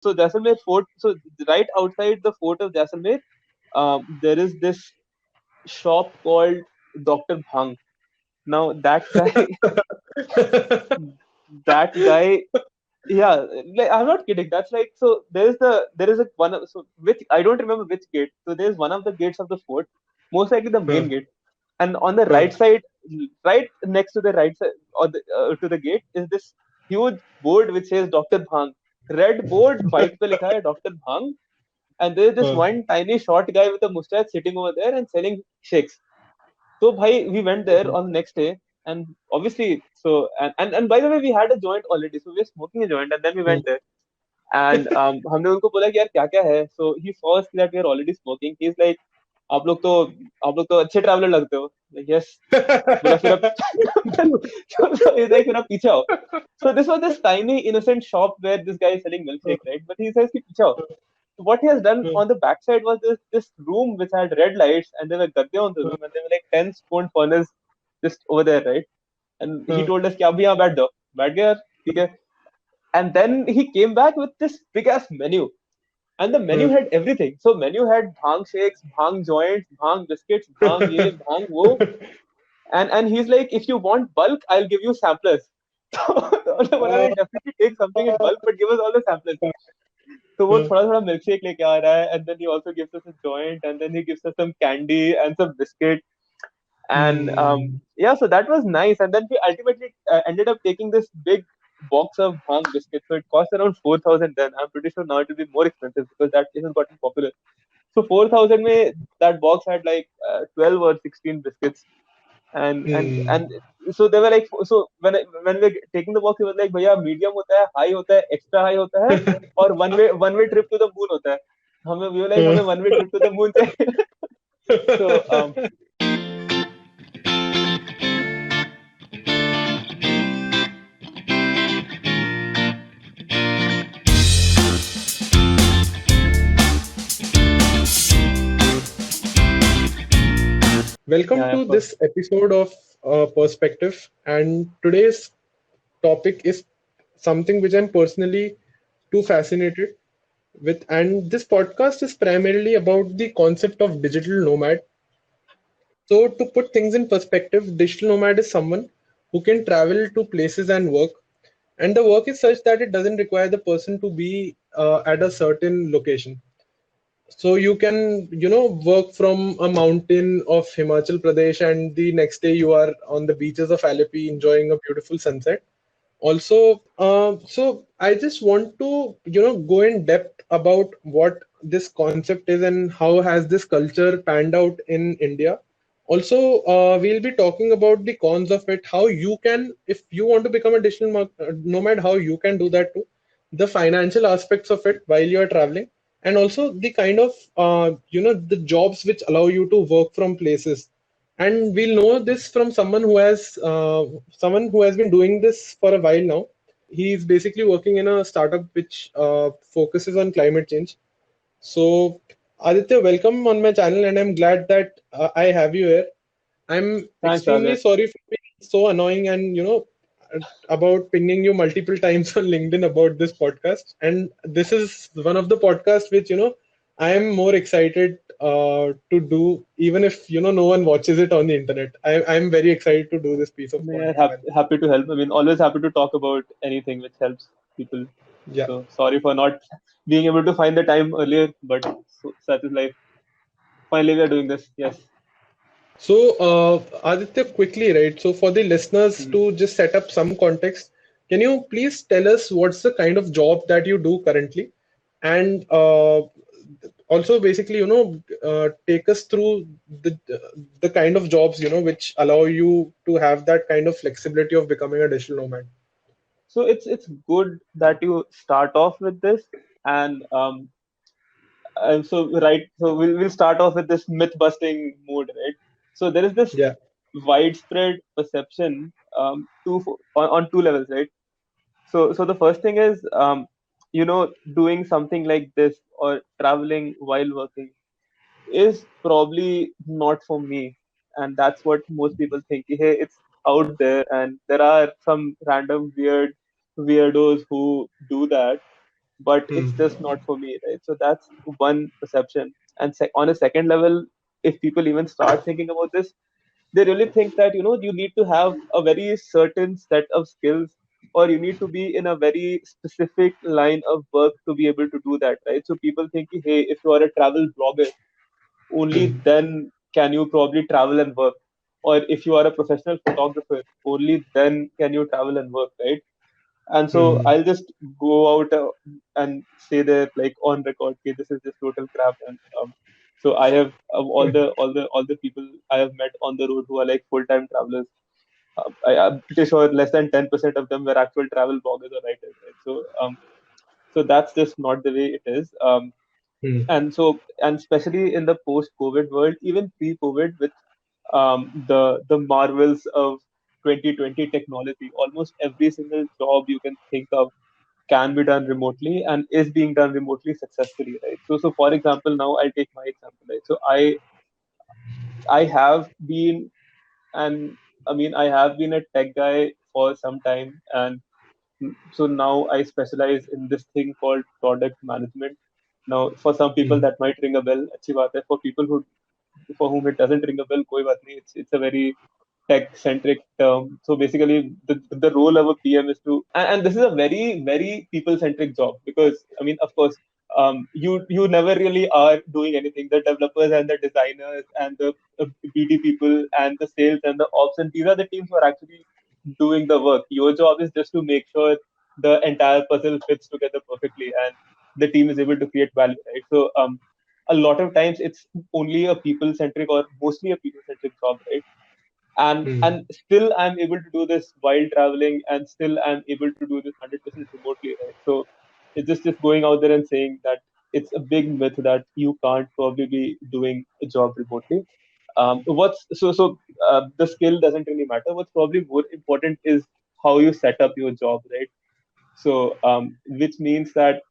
So Jaisalmer Fort. So right outside the fort of Jaisalmer, there is this shop called Doctor Bhang. Now that guy, yeah, like, I'm not kidding. That's like, so there is a one so which I don't remember which gate. So there's one of the gates of the fort, most likely the main Huh, gate, and on the huh, right side, right next to the right side or to the gate is this huge board which says Doctor Bhang. Red board, white पे लिखा है Doctor Bhang, and there's this huh. one tiny short guy with a mustache sitting over there and selling shakes. So bhai, we went there on the next day, and obviously, so and by the way, we had a joint already, so we were smoking a joint, and then we Hmm. went there, and हमने उनको बोला कि यार क्या क्या है, so he saw us that we are already smoking. He's like, आप लोग तो आप लोग तो अच्छे traveler लगते हो. Like, yes. बोला फिर अब so he's like फिर आप पीछे आओ. So this was this tiny innocent shop where this guy is selling milkshake, right? But he says कि पीछे आओ. So what he has done on the backside was this room which had red lights, and there were gadde on the room, and there were like 10 stone furnace just over there, right? And he told us कि आप भी यहाँ बैठ जाओ. बैठ गए यार, ठीक है. And then he came back with this big ass menu, and the menu had everything. So menu had bhang shakes, bhang joints, bhang biscuits, bhang ye, bhang wo, and he's like, if you want bulk, I'll give you samplers. So we'll definitely take something in bulk, but give us all the samplers. तो वो थोड़ा थोड़ा milk shake लेके आ रहा है, and then he also gives us a joint, and then he gives us some candy and some biscuit, and Hmm. yeah, so that was nice. And then we ultimately ended up taking this big box of bhang biscuits. So it cost around 4,000 then. I'm pretty sure now it will be more expensive because that place has gotten popular. So 4,000 में that box had like 12 or 16 biscuits, and Hmm. so they were like, so when we were taking the box, he was like, भैया medium होता है, high होता है, extra high होता है, और one way trip to the moon होता है. हमें we were like, हमें one way trip to the moon चाहिए. So Welcome yeah, to of course. this episode of Perspective. And today's topic is something which I'm personally too fascinated with. And this podcast is primarily about the concept of digital nomad. So, to put things in perspective, digital nomad is someone who can travel to places and work. And the work is such that it doesn't require the person to be at a certain location. So you can, work from a mountain of Himachal Pradesh, and the next day you are on the beaches of Alleppey enjoying a beautiful sunset. Also, so I just want to, go in depth about what this concept is and how has this culture panned out in India. Also, we'll be talking about the cons of it, how you can, if you want to become a digital nomad, how you can do that too, the financial aspects of it while you are traveling, and also the kind of, the jobs which allow you to work from places. And we'll know this from someone who has been doing this for a while now. He's basically working in a startup which focuses on climate change. So, Aditya, welcome on my channel, and I'm glad that I have you here. I'm Thanks, extremely Sagar. sorry for being so annoying and about pinging you multiple times on LinkedIn about this podcast. And this is one of the podcasts which I am more excited to do, even if no one watches it on the internet. I'm very excited to do this piece of Yeah, content, man. happy to help. I mean, always happy to talk about anything which helps people. Yeah. So sorry for not being able to find the time earlier, but such is life. Finally, we are doing this. Yes. So, Aditya, quickly, right? So, for the listeners Mhm. to just set up some context, can you please tell us what's the kind of job that you do currently? And also, basically, take us through the kind of jobs, which allow you to have that kind of flexibility of becoming a digital nomad. So it's good that you start off with this, and so we'll start off with this myth busting mood, right? So there is this Yeah. widespread perception on two levels, right? So the first thing is, doing something like this or traveling while working is probably not for me, and that's what most people think. Hey, it's out there, and there are some random weirdos who do that. but it's Hmm. just not for me, right? So that's one perception. And on a second level, if people even start thinking about this, they really think that you need to have a very certain set of skills, or you need to be in a very specific line of work to be able to do that, right? So people think, hey, if you are a travel blogger, only Hmm. then can you probably travel and work. Or if you are a professional photographer, only then can you travel and work, right? And so Hmm. I'll just go out and say that, like, on record, okay, this is just total crap. And so I have all the people I have met on the road who are like full-time travelers. I'm pretty sure less than 10% of them were actual travel bloggers or writers, right? So that's just not the way it is. Hmm. And especially in the post-COVID world, even pre-COVID, with the marvels of 2020 technology, almost every single job you can think of can be done remotely and is being done remotely successfully, right? So for example, now I'll take my example, right? So I have been, and I mean, I have been a tech guy for some time, and so now I specialize in this thing called product management. Now, for some people Hmm. that might ring a bell, अच्छी बात है. For people who for whom it doesn't ring a bell, कोई बात नहीं. It's a very tech centric term. So basically, the role of a PM is to, and this is a very very people centric job, because I mean, of course, you never really are doing anything. The developers and the designers and the BD people and the sales and the ops, and these are the teams who are actually doing the work. Your job is just to make sure the entire puzzle fits together perfectly and the team is able to create value, right? So a lot of times it's only a people centric or mostly a people centric job, right? And Hmm. still I'm able to do this while traveling, and still I'm able to do this 100% remotely, right? So it's just going out there and saying that it's a big myth that you can't probably be doing a job remotely. What's the skill doesn't really matter. What's probably more important is how you set up your job, right? So which means that,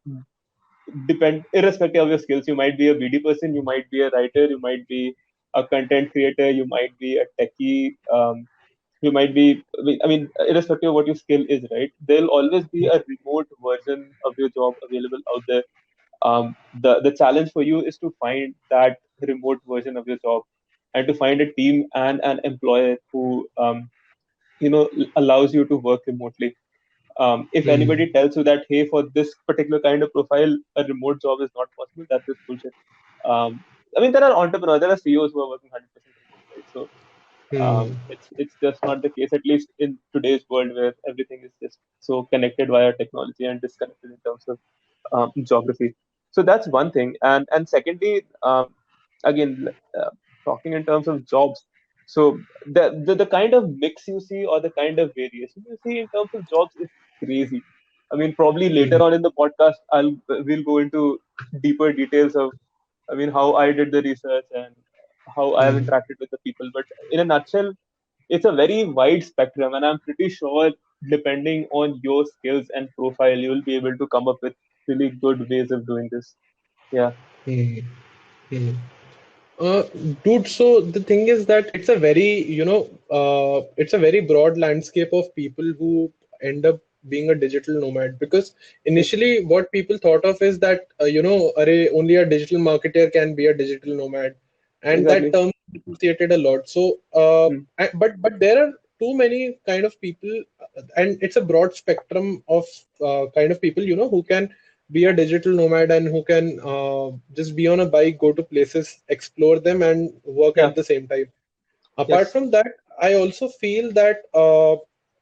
depend irrespective of your skills, you might be a BD person, you might be a writer, you might be a content creator, you might be a techie, you might be, I mean, irrespective of what your skill is, right? There'll always be a remote version of your job available out there. The challenge for you is to find that remote version of your job, and to find a team and an employer who allows you to work remotely. If Hmm. anybody tells you that, hey, for this particular kind of profile, a remote job is not possible, that's just bullshit. I mean, there are entrepreneurs, there are CEOs who are working 100% remote, right? So Hmm. it's just not the case, at least in today's world where everything is just so connected via technology and disconnected in terms of geography. So that's one thing. And secondly, again, talking in terms of jobs. So the kind of mix you see, or the kind of variation you see in terms of jobs, is crazy. I mean, probably later Hmm. on in the podcast, we'll go into deeper details of, I mean, how I did the research and how I have Hmm. interacted with the people. But in a nutshell, it's a very wide spectrum, and I'm pretty sure, depending on your skills and profile, you'll be able to come up with really good ways of doing this. Yeah. Hmm. Hmm. Uh, Dude, so the thing is that it's a very, it's a very broad landscape of people who end up being a digital nomad. Because Yes. initially, what people thought of is that, only a digital marketer can be a digital nomad, and that Exactly. term is associated a lot. So, Mm. but there are too many kind of people, and it's a broad spectrum of kind of people, who can be a digital nomad and who can just be on a bike, go to places, explore them, and work Yeah. at the same time. Apart Yes. from that, I also feel that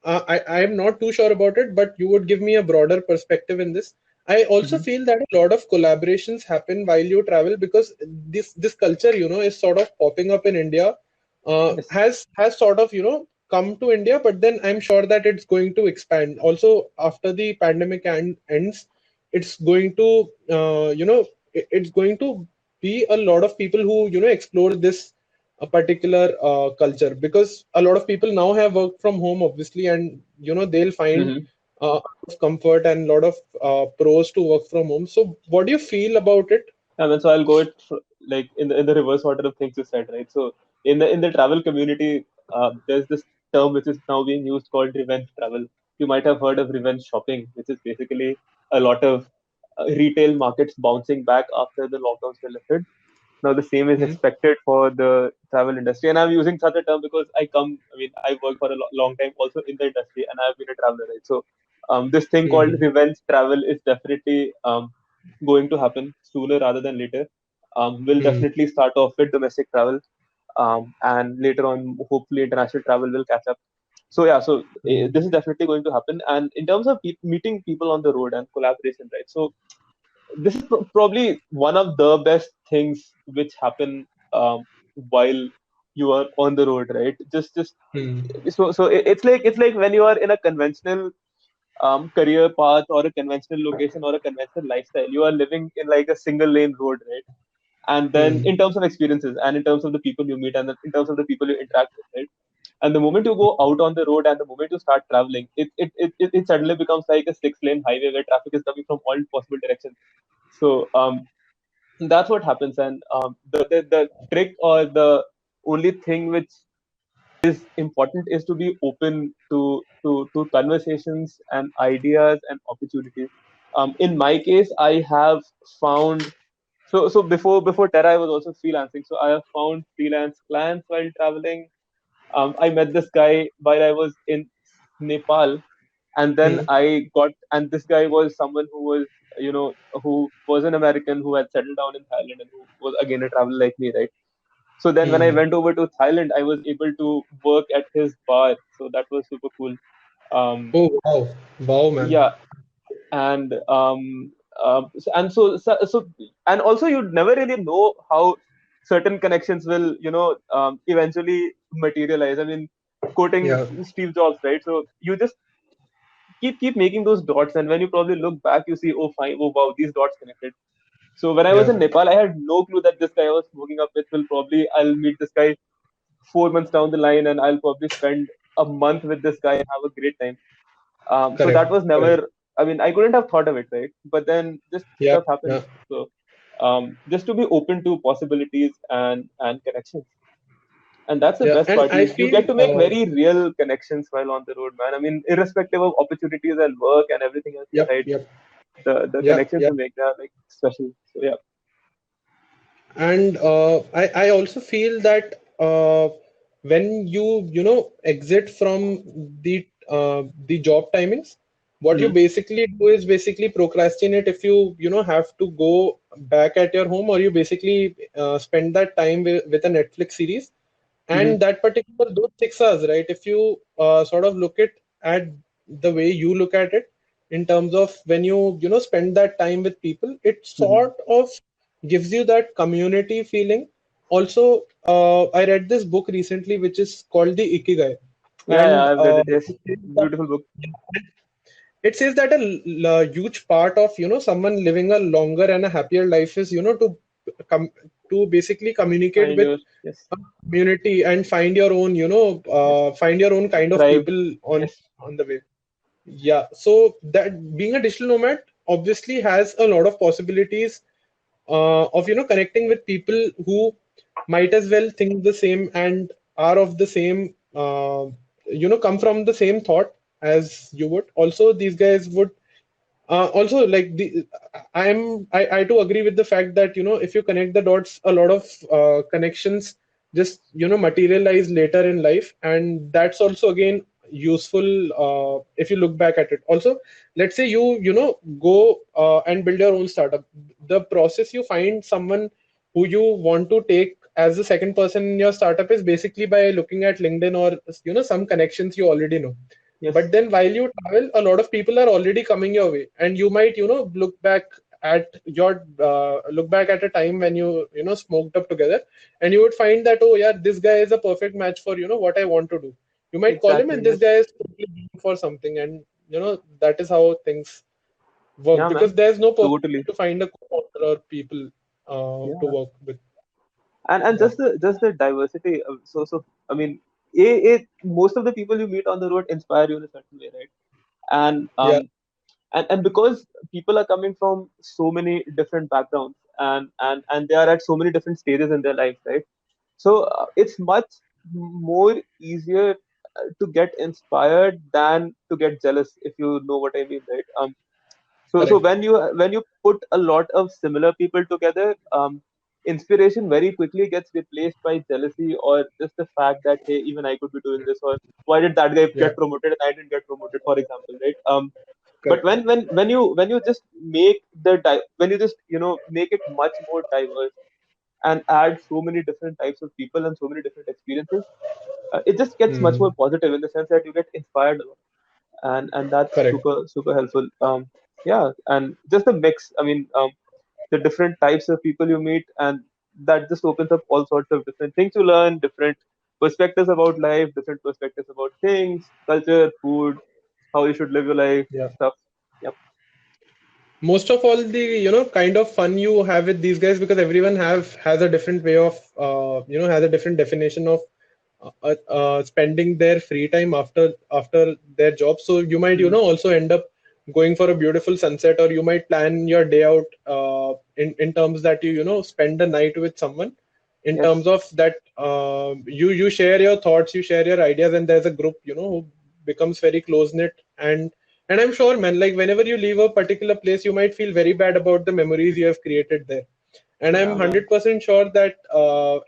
I am not too sure about it, but you would give me a broader perspective in this. I also Hmm. feel that a lot of collaborations happen while you travel because this culture, is sort of popping up in India. Yes. Has sort of come to India, but then I'm sure that it's going to expand. Also, after the pandemic ends, it's going to it's going to be a lot of people who explore this a particular culture, because a lot of people now have worked from home obviously, and they'll find Hmm. a lot of comfort and a lot of pros to work from home. So what do you feel about it? And then so I'll go like in the reverse order of things you said, right? So in the travel community, there's this term which is now being used called revenge travel. You might have heard of revenge shopping, which is basically a lot of retail markets bouncing back after the lockdowns were lifted. Now the same is Hmm. expected for the travel industry, and I'm using such a term because I mean, I worked for a long time also in the industry, and I've been a traveler, right? So, this thing called Hmm. revenge travel is definitely going to happen sooner rather than later. We'll Hmm. definitely start off with domestic travel, and later on, hopefully, international travel will catch up. So yeah, so this is definitely going to happen. And in terms of meeting people on the road and collaboration, right? So this is probably one of the best things which happen while you are on the road, right? Just Hmm. it's like when you are in a conventional career path or a conventional location or a conventional lifestyle, you are living in like a single lane road, right? And then Hmm. in terms of experiences and in terms of the people you meet and in terms of the people you interact with, right? And the moment you go out on the road and the moment you start traveling, it suddenly becomes like a six-lane highway where traffic is coming from all possible directions. So that's what happens. And the trick or the only thing which is important is to be open to conversations and ideas and opportunities. In my case, I have found so before Terra, I was also freelancing. So I have found freelance clients while traveling. I met this guy while I was in Nepal, and then Hmm. and this guy was someone who was, who was an American who had settled down in Thailand and who was again a traveler like me, right? So then when I Hmm. went over to Thailand, I was able to work at his bar, so that was super cool. Um, Oh wow, wow, man. yeah, and and also you'd never really know how certain connections will, eventually materialize. I mean, quoting Yeah, Steve Jobs, right? So you just keep making those dots, and when you probably look back, you see, oh fine, oh wow, these dots connected. So when I was yeah, in Nepal, I had no clue that this guy I was hooking up with will probably I'll meet this guy 4 months down the line, and I'll probably spend a month with this guy and have a great time. So correct, that was correct. never. I mean, I couldn't have thought of it, right? But then just Yeah, stuff happened. yeah, So just to be open to possibilities and connections, and that's the yeah. best And part. I You get feel, to make very real connections while on the road, man. I mean, irrespective of opportunities and work and everything else yep, aside, yep, the yeah, connections yeah. you make, they are like special. So yeah. And I also feel that when you know exit from the job timings, what you Hmm. basically do is basically procrastinate if you know have to go back at your home, or you basically spend that time with a Netflix series. Hmm. And that particular those 6 hours, right? If you sort of look at the way you look at it, in terms of when you know spend that time with people, it Hmm. sort of gives you that community feeling. Also, I read this book recently, which is called the Ikigai, Yeah, yeah, and I've read it. Yes, beautiful book. it says that a huge part of you know someone living a longer and a happier life is you know com- to basically communicate Find with your yes a community and find your own you know yes find your own kind of tribe. people Yes, on the way. Yeah, so that being a digital nomad obviously has a lot of possibilities of you know connecting with people who might as well think the same and are of the same you know come from the same thought as you would. Also, these guys would also like the I too agree with the fact that you know if you connect the dots, a lot of connections just you know materialize later in life, and that's also again useful if you look back at it. Also, let's say you know go and build your own startup. The process you find someone who you want to take as the second person in your startup is basically by looking at LinkedIn or you know some connections you already know. yes, But then while you travel, a lot of people are already coming your way, and you might you know look back at a time when you know smoked up together, and you would find that, oh yeah, this guy is a perfect match for you know what I want to do. You might call him, exactly. and this Yes, guy is totally game for something, and you know that is how things work, yeah, because man, there's no purpose totally. to find a co-founder or people Yeah, to work with. and Yeah, just the diversity. So I mean, most of the people you meet on the road inspire you in a certain way, right? And yeah, because people are coming from so many different backgrounds, and they are at so many different stages in their lives, right? So it's much more easier to get inspired than to get jealous, if you know what I mean, right? So Correct. when you put a lot of similar people together, inspiration very quickly gets replaced by jealousy or just the fact that hey, even I could be doing this, or why did that guy Yeah. get promoted and I didn't get promoted, for example, right? But Correct. when you just make when you just make it much more diverse and add so many different types of people and so many different experiences, it just gets much more Hmm. positive in the sense that you get inspired a lot, and that's Correct. super super helpful. Yeah, and just the mix. I mean, the different types of people you meet, and that just opens up all sorts of different things to learn, different perspectives about life, different perspectives about things, culture, food, how you should live your life, Yeah. stuff. Yep. Most of all the kind of fun you have with these guys, because everyone have has a different way of has a different definition of spending their free time after their job. So you might Mm. also end up going for a beautiful sunset, or you might plan your day out in terms that you spend the night with someone, in terms Yes. of that you share your thoughts, you share your ideas, and there's a group who becomes very close knit. And I'm sure, man, like whenever you leave a particular place, you might feel very bad about the memories you have created there. And I'm Yeah, man. 100% sure that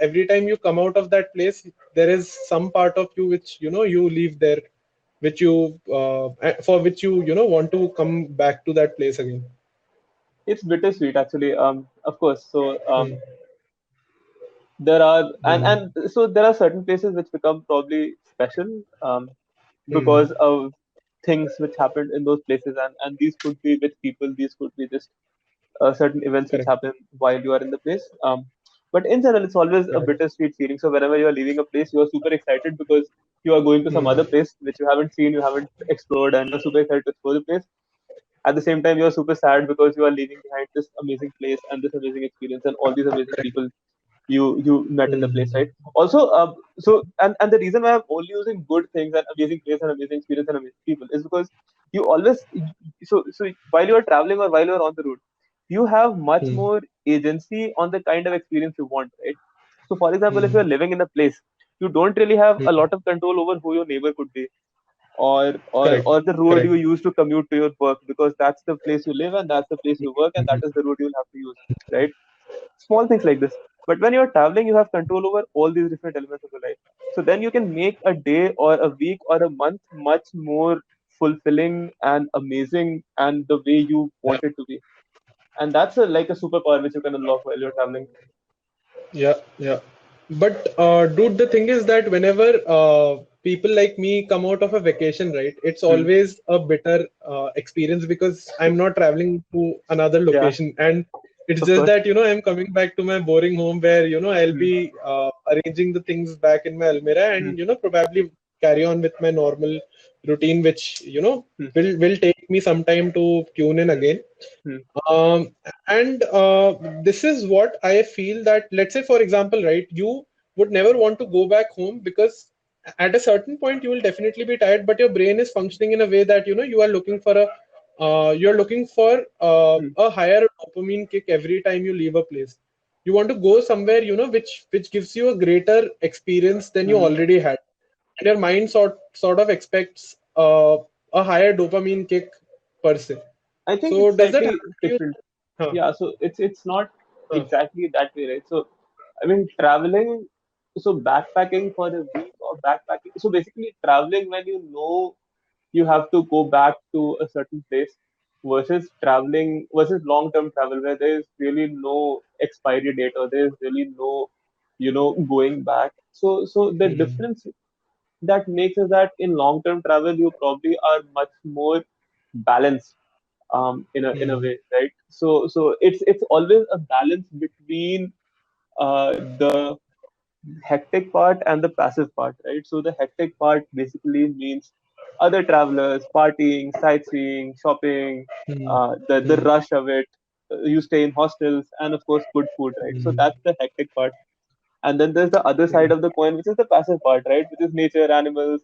every time you come out of that place, there is some part of you which you leave there, which for which you want to come back to that place again. It's bittersweet, actually. Of course. So, Hmm. there are Hmm. and so there are certain places which become probably special, Hmm. because of things which happened in those places, and these could be with people, these could be just certain events which Correct. happen while you are in the place. But in general, it's always a Correct. bittersweet feeling. So whenever you are leaving a place, you are super excited because you are going to some other Hmm. place which you haven't seen, you haven't explored, and you're super excited to explore the place. At the same time, you're super sad because you are leaving behind this amazing place and this amazing experience and all these amazing Correct. people you met in the place, Hmm. right? Also, and the reason why I'm only using good things and amazing place and amazing experience and amazing people is because you always so while you are traveling or while you are on the road, you have much Hmm. more agency on the kind of experience you want, right? So, for example, if Hmm. you're living in a place, you don't really have a Hmm. lot of control over who your neighbor could be, or or Correct. or the road Correct. you use to commute to your work, because that's the place you live and that's the place you work and that Hmm. is the road you'll have to use, right? Small things like this. But when you're traveling, you have control over all these different elements of your life. So then you can make a day or a week or a month much more fulfilling and amazing and the way you Yeah. want it to be. And that's like a superpower which you can unlock while you're traveling. Yeah, yeah. But dude, the thing is that whenever people like me come out of a vacation, right, it's Hmm. always a bitter experience because I'm not traveling to another Yeah, location. And it's of just course. that, I'm coming back to my boring home where, I'll Hmm. be arranging the things back in my Almira Hmm. and, probably carry on with my normal routine, which, Hmm. will take me some time to tune in Hmm. again. Hmm. Um, and this is what I feel that, let's say, for example, right, you would never want to go back home because at a certain point you will definitely be tired, but your brain is functioning in a way that you are looking for Hmm. a higher dopamine kick every time you leave a place. You want to go somewhere which gives you a greater experience than you Hmm. already had, and your mind sort of expects a higher dopamine kick per se. I think So it's does that slightly happen to you? different. Huh, Yeah, so it's not huh. exactly that way, right? So I mean, traveling, so backpacking for a week or backpacking. So basically, traveling when you know you have to go back to a certain place versus traveling versus long-term travel where there is really no expiry date or there is really no, going back. So the Hmm. difference that makes is that in long-term travel, you probably are much more balanced, in a Hmm. way, right? So it's always a balance between the hectic part and the passive part, right? So the hectic part basically means other travelers, partying, sightseeing, shopping, Hmm. the Hmm. rush of it. You stay in hostels, and of course, good food, right? So Hmm. that's the hectic part. And then there's the other side of the coin, which is the passive part, right? Which is nature, animals,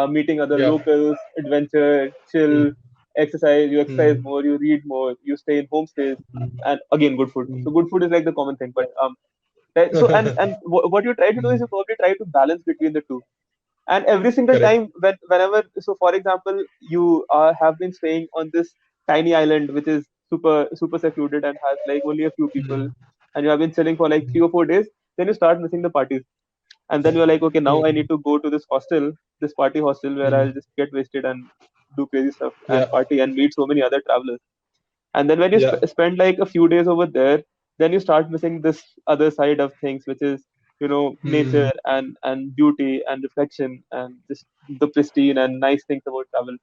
meeting other Yeah. locals, adventure, Hmm. chill, exercise. You exercise Hmm. more, you read more, you stay in homestays, and again, good food. Hmm. So good food is like the common thing. But Yeah. right, so and what you try to do is Hmm. you probably try to balance between the two. And every single Correct. time, whenever, so for example, you have been staying on this. tiny island which is super secluded and has like only a few people, mm, and you have been chilling for like 3 or 4 days, then you start missing the parties. And then you're like, okay, now I mm, need to go to this hostel, this party hostel, where I'll mm. just get wasted and do crazy stuff Yeah, and party and meet so many other travelers. And then when you yeah. spend like a few days over there, then you start missing this other side of things, which is, Mm, nature and beauty and reflection and just the pristine and nice things about travel.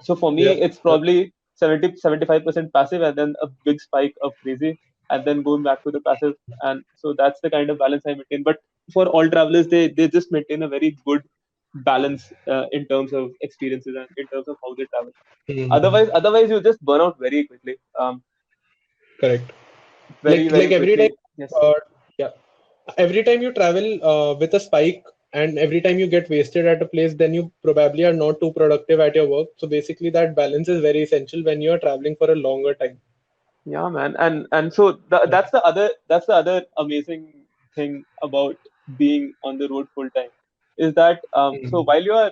So for me, yeah, it's yeah. probably 70-75% passive and then a big spike of crazy and then going back to the passive. And so that's the kind of balance I maintain. But for all travelers, they just maintain a very good balance in terms of experiences and in terms of how they travel. Mm, Otherwise you just burn out very quickly. correct. Very, Like very every time, quickly. Yes. uh, yeah. Every time you travel with a spike, and every time you get wasted at a place, then you probably are not too productive at your work. So basically, that balance is very essential when you are traveling for a longer time. Yeah, man. And so Yeah. that's the other amazing thing about being on the road full time is that so Mm, while you're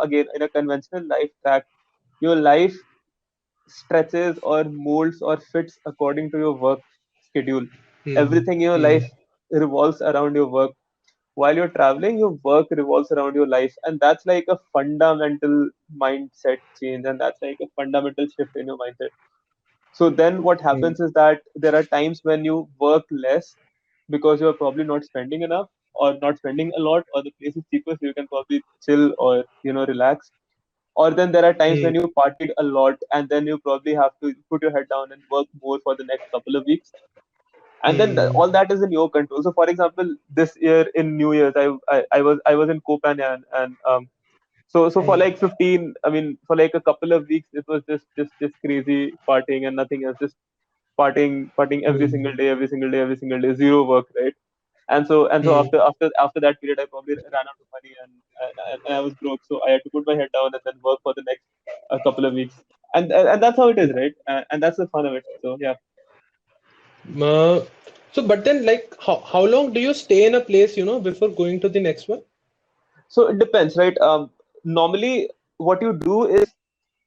again in a conventional life track, your life stretches or molds or fits according to your work schedule. mm, Everything in your mm, life revolves around your work. While you're traveling, your work revolves around your life, and that's like a fundamental mindset change, and that's like a fundamental shift in your mindset. So then what mm, happens is that there are times when you work less because you're probably not spending enough or not spending a lot, or the place is cheaper so you can probably chill or relax. Or then there are times mm, when you partied a lot and then you probably have to put your head down and work more for the next couple of weeks. And then mm, all that is in your control. So for example, this year in New Year's, I was in Copenhagen, and so for mm, like 15, I mean, for like a couple of weeks, it was just crazy partying and nothing else, just partying every single mm, day, every single day, every single day, zero work, right? And so mm. after that period, I probably ran out of money, and I was broke, so I had to put my head down and then work for the next couple of weeks, and that's how it is, right? And that's the fun of it. So yeah. Uh, so, but then, like, how long do you stay in a place, before going to the next one? So it depends, right? Normally, what you do is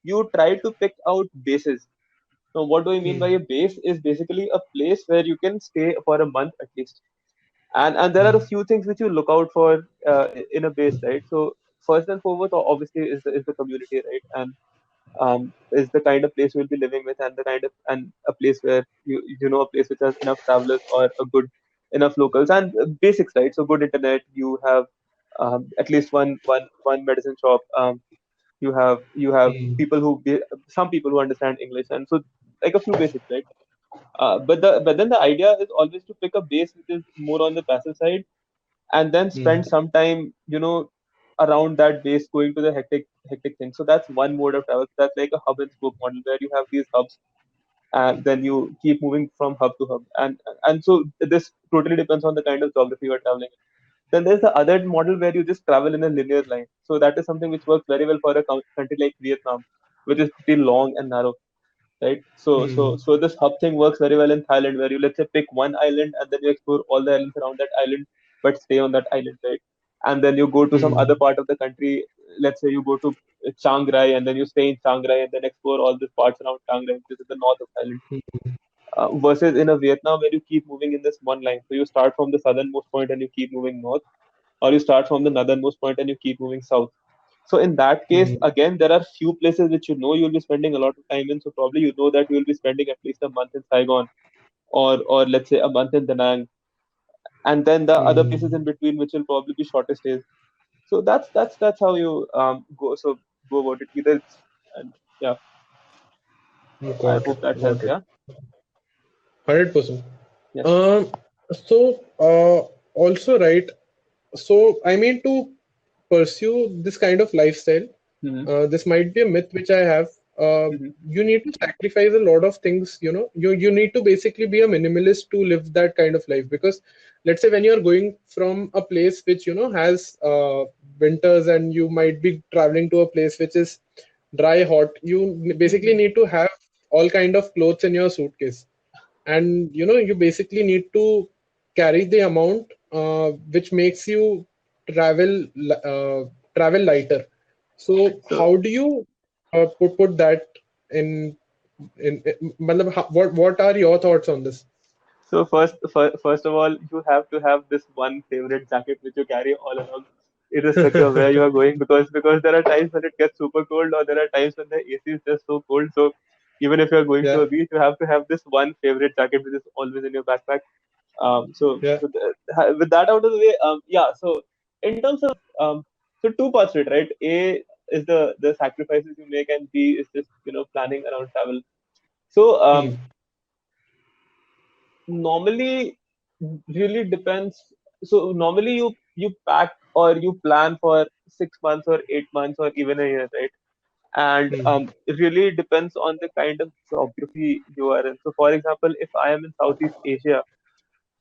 you try to pick out bases. So what do I mean by Mm, a base is basically a place where you can stay for a month at least. And there are a mm, few things which you look out for in a base, right? So first and foremost, obviously, is the community, right? And is the kind of place you'll be living with, and the kind of and a place where a place which has enough travelers or a good enough locals and basics, right? So good internet, you have at least one medicine shop. You have mm, some people who understand English, and so like a few basics, right? But then the idea is always to pick a base which is more on the passive side, and then mm, spend some time, around that base going to the hectic thing. So that's one mode of travel. That's like a hub and spoke model where you have these hubs and then you keep moving from hub to hub. And so this totally depends on the kind of geography you're traveling in. Then there's the other model where you just travel in a linear line. So that is something which works very well for a country like Vietnam, which is pretty long and narrow, right? So so mm, so this hub thing works very well in Thailand, where you let's say pick one island and then you explore all the islands around that island, but stay on that island, right? And then you go to some other mm, part of the country. Let's say you go to Chiang Rai and then you stay in Chiang Rai and then explore all the parts around Chiang Rai, which is in the north of Thailand. Versus in a Vietnam where you keep moving in this one line. So you start from the southernmost point and you keep moving north, or you start from the northernmost point and you keep moving south. So in that case, mm, again, there are few places which you'll be spending a lot of time in. So probably that you'll be spending at least a month in Saigon, or let's say a month in Da Nang, and then the other places mm. in between which will probably be shorter stays. So that's how you go about it. Either it's and yeah, I Got it, hope that got helps. it. Yeah. 100%. Yes. Um, so, also, right, so I mean, to pursue this kind of lifestyle, Mm-hmm. this might be a myth which I have. Mm-hmm. You need to sacrifice a lot of things. You need to basically be a minimalist to live that kind of life. Because let's say when you're going from a place which has winters, and you might be traveling to a place which is dry, hot, you basically need to have all kind of clothes in your suitcase. And you basically need to carry the amount which makes you travel uh, travel lighter. So So how do you put that? in matlab, what are your thoughts on this? So first of all, you have to have this one favorite jacket which you carry all along, irrespective of where you are going, because there are times when it gets super cold, or there are times when the AC is just so cold. So even if you are going to Yeah, a beach, you have to have this one favorite jacket which is always in your backpack. yeah. With that out of the way, yeah. So in terms of so two parts to it, right? A is the sacrifices you make, and B is just planning around travel. So Hmm. normally really depends. So normally you pack or you plan for 6 months or 8 months or even a year, right? And Hmm. it really depends on the kind of geography you are in. So for example, if I am in Southeast Asia,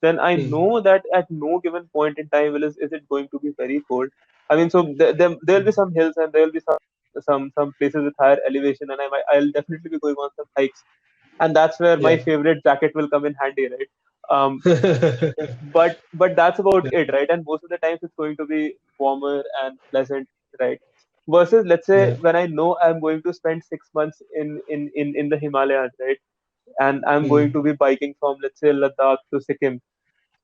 then I Hmm. know that at no given point in time is it going to be very cold. I mean, so there'll be some hills and there'll be some places with higher elevation, and I'll definitely be going on some hikes, and that's where my Yeah. favorite jacket will come in handy, right? But that's about Yeah. it, right? And most of the times it's going to be warmer and pleasant, right? Versus, let's say, Yeah. when I know I'm going to spend 6 months in the Himalayas, right? And I'm Hmm. going to be biking from, let's say, Ladakh to Sikkim.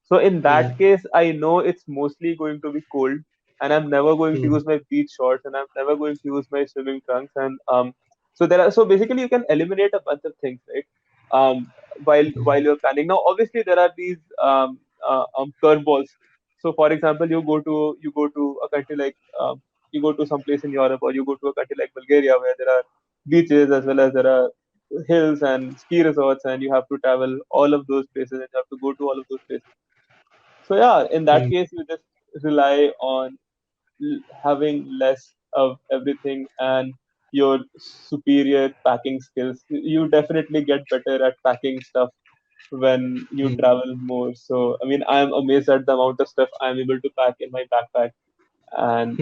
So in Hmm. that case, I know it's mostly going to be cold, and I'm never going to Hmm. use my beach shorts, and I'm never going to use my swimming trunks. And so basically you can eliminate a bunch of things, right? While you're planning. Now, obviously, there are these curveballs. So, for example, you go to a country like you go to some place in Europe, or you go to a country like Bulgaria, where there are beaches as well as there are hills and ski resorts, and you have to travel all of those places, and you have to go to all of those places. So yeah, in that Hmm. case, you just rely on having less of everything and your superior packing skills. You definitely get better at packing stuff when you Hmm. travel more. So I mean, I'm amazed at the amount of stuff I'm able to pack in my backpack, and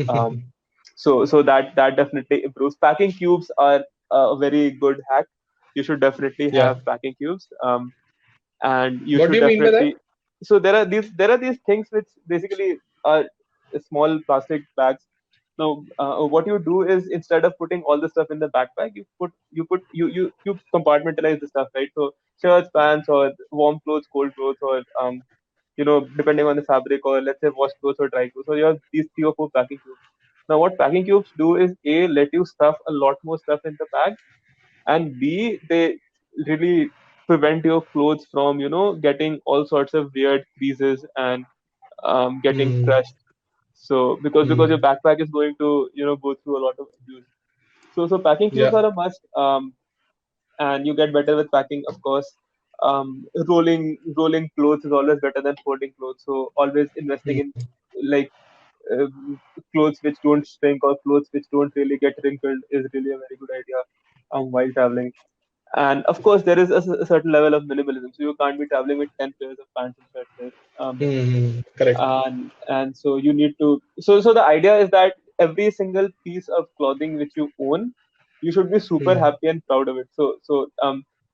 so that definitely improves. Packing cubes are a very good hack. You should definitely Yeah. have packing cubes. And you What do should you mean by that? definitely. So there are these things which basically are small plastic bags. Now what you do is, instead of putting all the stuff in the backpack, you compartmentalize the stuff, right? So shirts, pants, or warm clothes, cold clothes, or depending on the fabric, or let's say washed clothes or dry clothes. So you have these 3 or 4 packing cubes. Now what packing cubes do is, A, let you stuff a lot more stuff in the bag, and B, they really prevent your clothes from getting all sorts of weird creases and getting Hmm. crushed. So because Hmm. your backpack is going to go through a lot of abuse. So packing cubes Yeah. are a must, and you get better with packing, of course. Rolling clothes is always better than folding clothes. So always investing in, like, clothes which don't shrink, or clothes which don't really get wrinkled, is really a very good idea while traveling. And of course, there is a certain level of minimalism. So you can't be traveling with 10 pairs of pants and shirts, right? Hmm. Correct. And so you need to. So the idea is that every single piece of clothing which you own, you should be super Hmm. happy and proud of it. So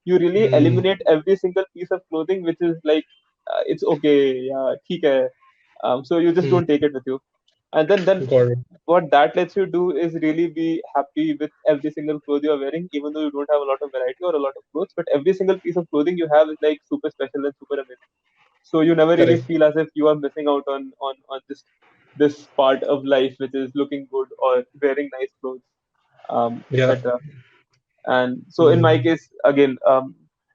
you really Hmm. eliminate every single piece of clothing which is like, it's okay, yeah, theek hai. So you just Hmm. don't take it with you. And then Got it. what that lets you do is really be happy with every single clothes you're wearing, even though you don't have a lot of variety or a lot of clothes. But every single piece of clothing you have is like super special and super amazing. So you never really Correct. feel as if you are missing out on just this part of life, which is looking good or wearing nice clothes, Yeah. etc. And so in my Hmm. case, again,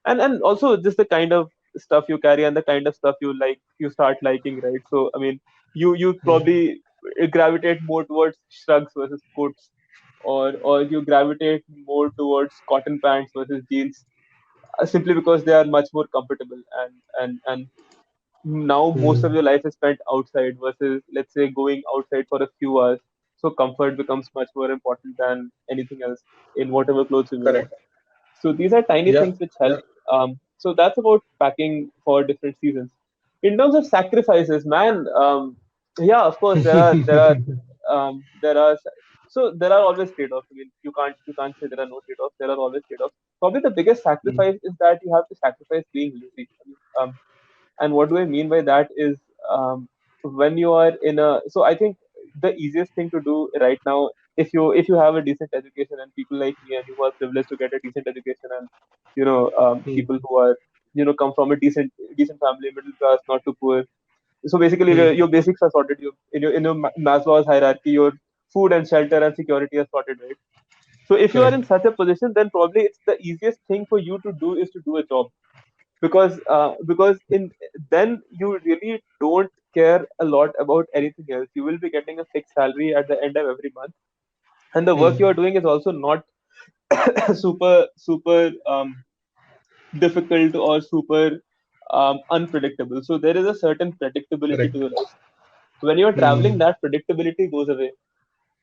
and also just the kind of stuff you carry and the kind of stuff you start liking, right? So I mean, you Hmm. probably gravitate more towards shrugs versus coats, or you gravitate more towards cotton pants versus jeans, simply because they are much more comfortable, and now most Hmm. of your life is spent outside, versus, let's say, going outside for a few hours. So comfort becomes much more important than anything else in whatever clothes you wear. Correct. So these are tiny Yeah. things which help. Yeah. So that's about packing for different seasons. In terms of sacrifices, man, yeah, of course there are. So there are always trade-offs. I mean, you can't say there are no trade-offs. There are always trade-offs. Probably the biggest Hmm. sacrifice is that you have to sacrifice being lazy. I mean, and what do I mean by that is, when you are in a. So I think the easiest thing to do right now. if you have a decent education, and people like me and you who are privileged to get a decent education, and people Hmm. who are come from a decent family, middle class, not too poor. So basically, your Hmm. basics are sorted. You in your Maslow's hierarchy, your food and shelter and security are sorted, right? So if you are in Correct. such a position, then probably it's the easiest thing for you to do is to do a job, because in then you really don't care a lot about anything else. You will be getting a fixed salary at the end of every month, and the work you are Hmm. doing is also not super difficult or super unpredictable. So there is a certain predictability to Correct. your life. When you are traveling, Hmm. that predictability goes away,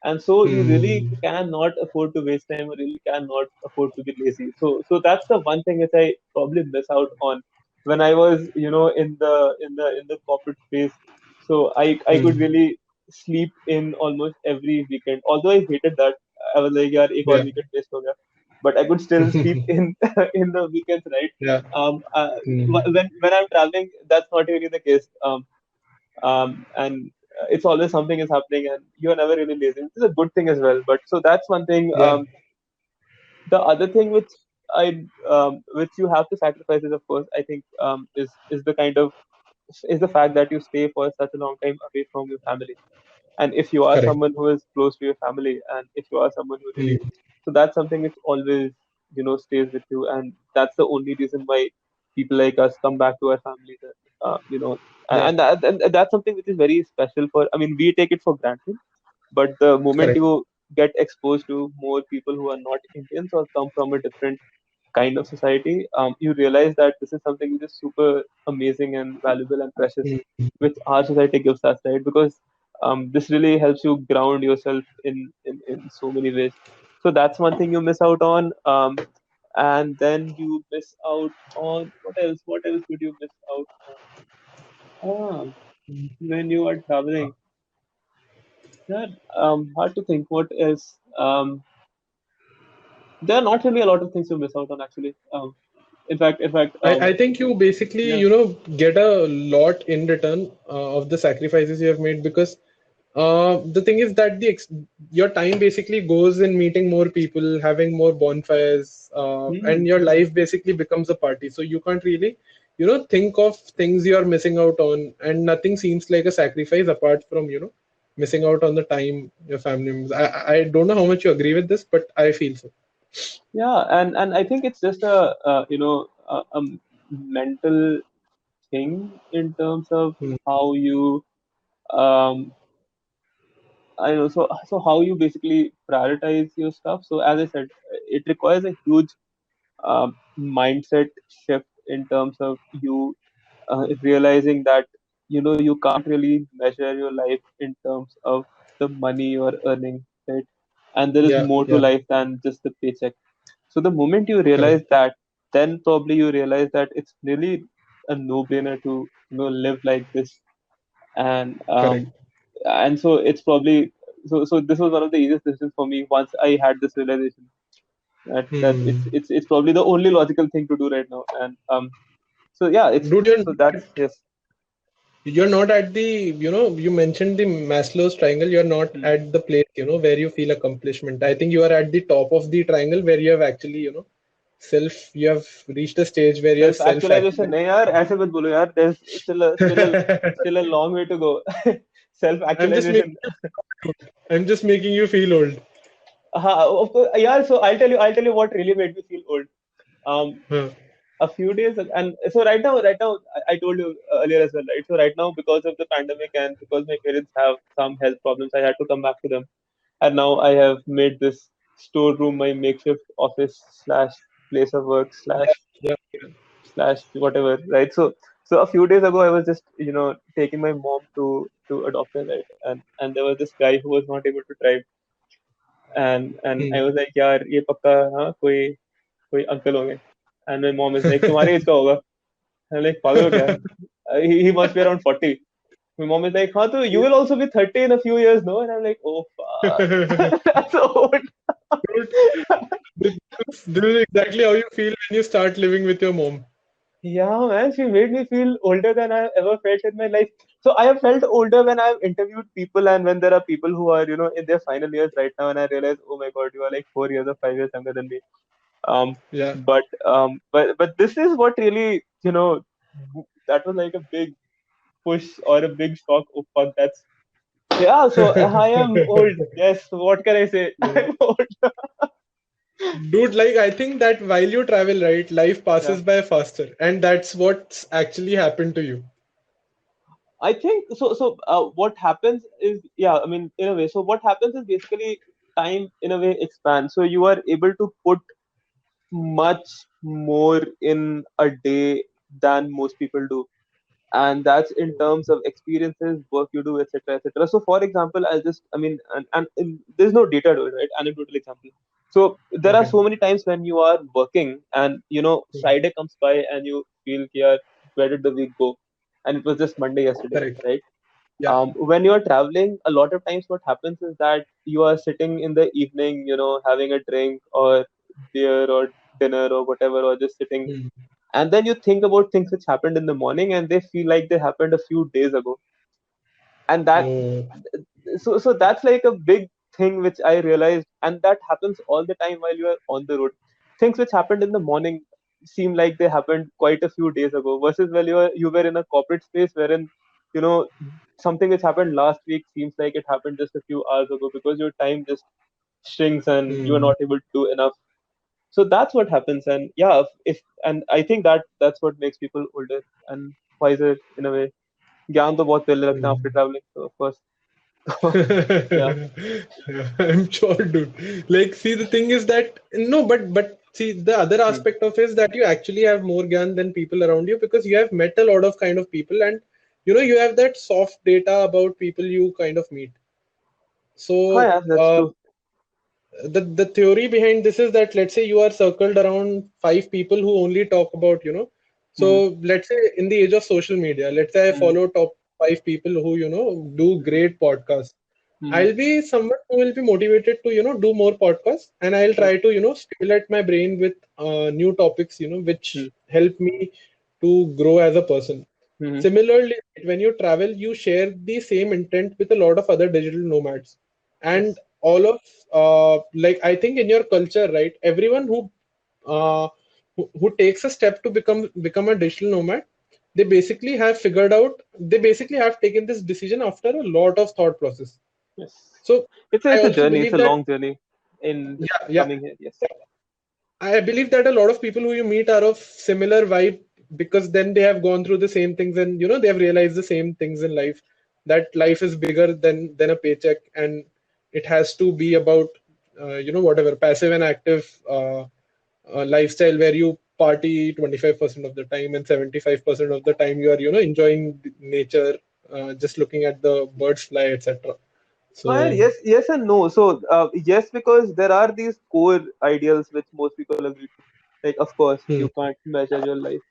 and so you really Hmm. cannot afford to waste time, or really cannot afford to be lazy. So that's the one thing which I probably miss out on when I was in the corporate space. So I could Hmm. really sleep in almost every weekend, although I hated that. I was like, yaar, ek aur Yeah. weekend waste ho gaya. But I could still sleep in in the weekends, right? Yeah. Hmm. When I'm traveling, that's not really the case. And it's always something is happening, and you're never really lazy, which is a good thing as well. But so that's one thing. Yeah. The other thing which you have to sacrifice is, of course, I think, is the kind of is the fact that you stay for such a long time away from your family. And if you are Correct. someone who is close to your family, and if you are someone who really, Hmm. so that's something which always stays with you, and that's the only reason why people like us come back to our families. And Yeah. and that's something which is very special. For I mean, we take it for granted, but the moment Correct. you get exposed to more people who are not Indians or come from a different kind of society, you realize that this is something which is super amazing and valuable and precious, Hmm. which our society gives us, right? Because this really helps you ground yourself in so many ways. So that's one thing you miss out on. And then you miss out on what else? What else would you miss out on? When you are traveling, yeah, hard to think. What else? There are not really a lot of things you miss out on, actually. In fact, I think you basically, yeah. get a lot in return of the sacrifices you have made because the thing is that your time basically goes in meeting more people, having more bonfires, and your Hmm. life basically becomes a party. So you can't really, think of things you are missing out on, and nothing seems like a sacrifice apart from, missing out on the time your family members. I don't know how much you agree with this, but I feel so. Yeah, and I think it's just a mental thing in terms of Hmm. how you um I know so how you basically prioritize your stuff. So as I said, it requires a huge mindset shift in terms of you realizing that you can't really measure your life in terms of the money you're earning, right? And there is Yeah, more to yeah, life than just the paycheck. So the moment you realize correct, that, then probably you realize that it's really a no-brainer to live like this. And um and so it's probably so this was one of the easiest decisions for me once I had this realization that it's correct. it's it's probably the only logical thing to do right now. And so yeah, it's Dude, so that's yes. you're not at the, you mentioned the Maslow's triangle. You're not Hmm. at the place, where you feel accomplishment. I think you are at the top of the triangle where you have actually, you have reached a stage where you're Self self actualization actualized. नहीं यार, ऐसे मत बोलो यार. There's still a long way to go. Self I'm just making actualization. I'm just making you feel old. Of course, yeah. So I'll tell you what really made me feel old. Um, Huh. a few days and so right now I told you earlier as well, right? So right now, because of the pandemic and because my parents have some health problems, I had to come back to them. And now I have made this storeroom my makeshift office slash place of work Yeah, slash yeah. slash whatever, right? So a few days ago I was just taking my mom to a doctor, right? And there was this guy who was not able to drive. And I Hmm. was like, यार ये पक्का हाँ कोई uncle होंगे. And my mom is like, तुम्हारे as का होगा. I'm like, पागल हो क्या? He must be around 40. My mom is like, हाँ तो you will also be 30 in a few years, no? And I'm like, oh fuck. That's so old. Dude, this is exactly how you feel when you start living with your mom. Yeah, man, she made me feel older than I've ever felt in my life. So I have felt older when I've interviewed people, and when there are people who are, in their final years right now, and I realize, oh my God, you are like 4 years or 5 years younger than me. Um, Yeah. but this is what really, that was like a big push or a big shock. Oh fuck, that's yeah. So I am old. Yes. What can I say? Yeah. I'm old. Dude, like I think that while you travel, right, life Yeah. passes by faster, and that's what's actually happened to you. I think so. What happens is, yeah, I mean, in a way. So what happens is basically time in a way expands. So you are able to put much more in a day than most people do, and that's in terms of experiences, work you do, etc., etc. So, for example, I mean, and there's no data to it, right? Anecdotal example. So there are Okay. so many times when you are working, and Hmm. Friday comes by, and you feel, yeah, where did the week go? And it was just Monday yesterday, Correct. right? Yeah. When you're traveling, a lot of times what happens is that you are sitting in the evening, having a drink or beer or dinner or whatever, or just sitting, Hmm. and then you think about things which happened in the morning, and they feel like they happened a few days ago. And Oh. so that's like a big thing which I realized, and that happens all the time while you are on the road. Things which happened in the morning seem like they happened quite a few days ago, versus when you were in a corporate space wherein you know something which happened last week seems like it happened just a few hours ago, because your time just shrinks and you are Hmm. not able to do enough. So that's what happens. And yeah, if and I think that's what makes people older and wiser in a way. ज्ञान तो बहुत पहले लगता है after Hmm. traveling, so of course. Yeah. I'm sure, dude. Like, see, the thing is that no, but see, the other Hmm. aspect of is that you actually have more gyan than people around you because you have met a lot of kind of people, and you have that soft data about people you kind of meet. Oh So, yeah, that's true. the theory behind this is that let's say you are circled around five people who only talk about so Hmm. let's say in the age of social media, let's say I Hmm. follow top five people who do great podcasts. Hmm. I'll be someone who will be motivated to do more podcasts, and I'll Hmm. try to stimulate my brain with new topics Hmm. which help me to grow as a person. Hmm. Similarly, when you travel, you share the same intent with a lot of other digital nomads, and Yes. all of like I think in your culture, right? Everyone uh, who takes a step to become a digital nomad, they basically have taken this decision after a lot of thought process. Yes. So I It's a also journey. It's believe a that long journey in yeah, yeah. coming here. Yes. I believe that a lot of people who you meet are of similar vibe because then they have gone through the same things and they have realized the same things in life, that life is bigger than a paycheck, and it has to be about whatever passive and active lifestyle where you party 25% of the time and 75% of the time you are enjoying the nature, just looking at the birds fly, etc. Well, So yes, yes and no. So, yes, because there are these core ideals which most people agree to. Like, of course, hmm, you can't measure your life.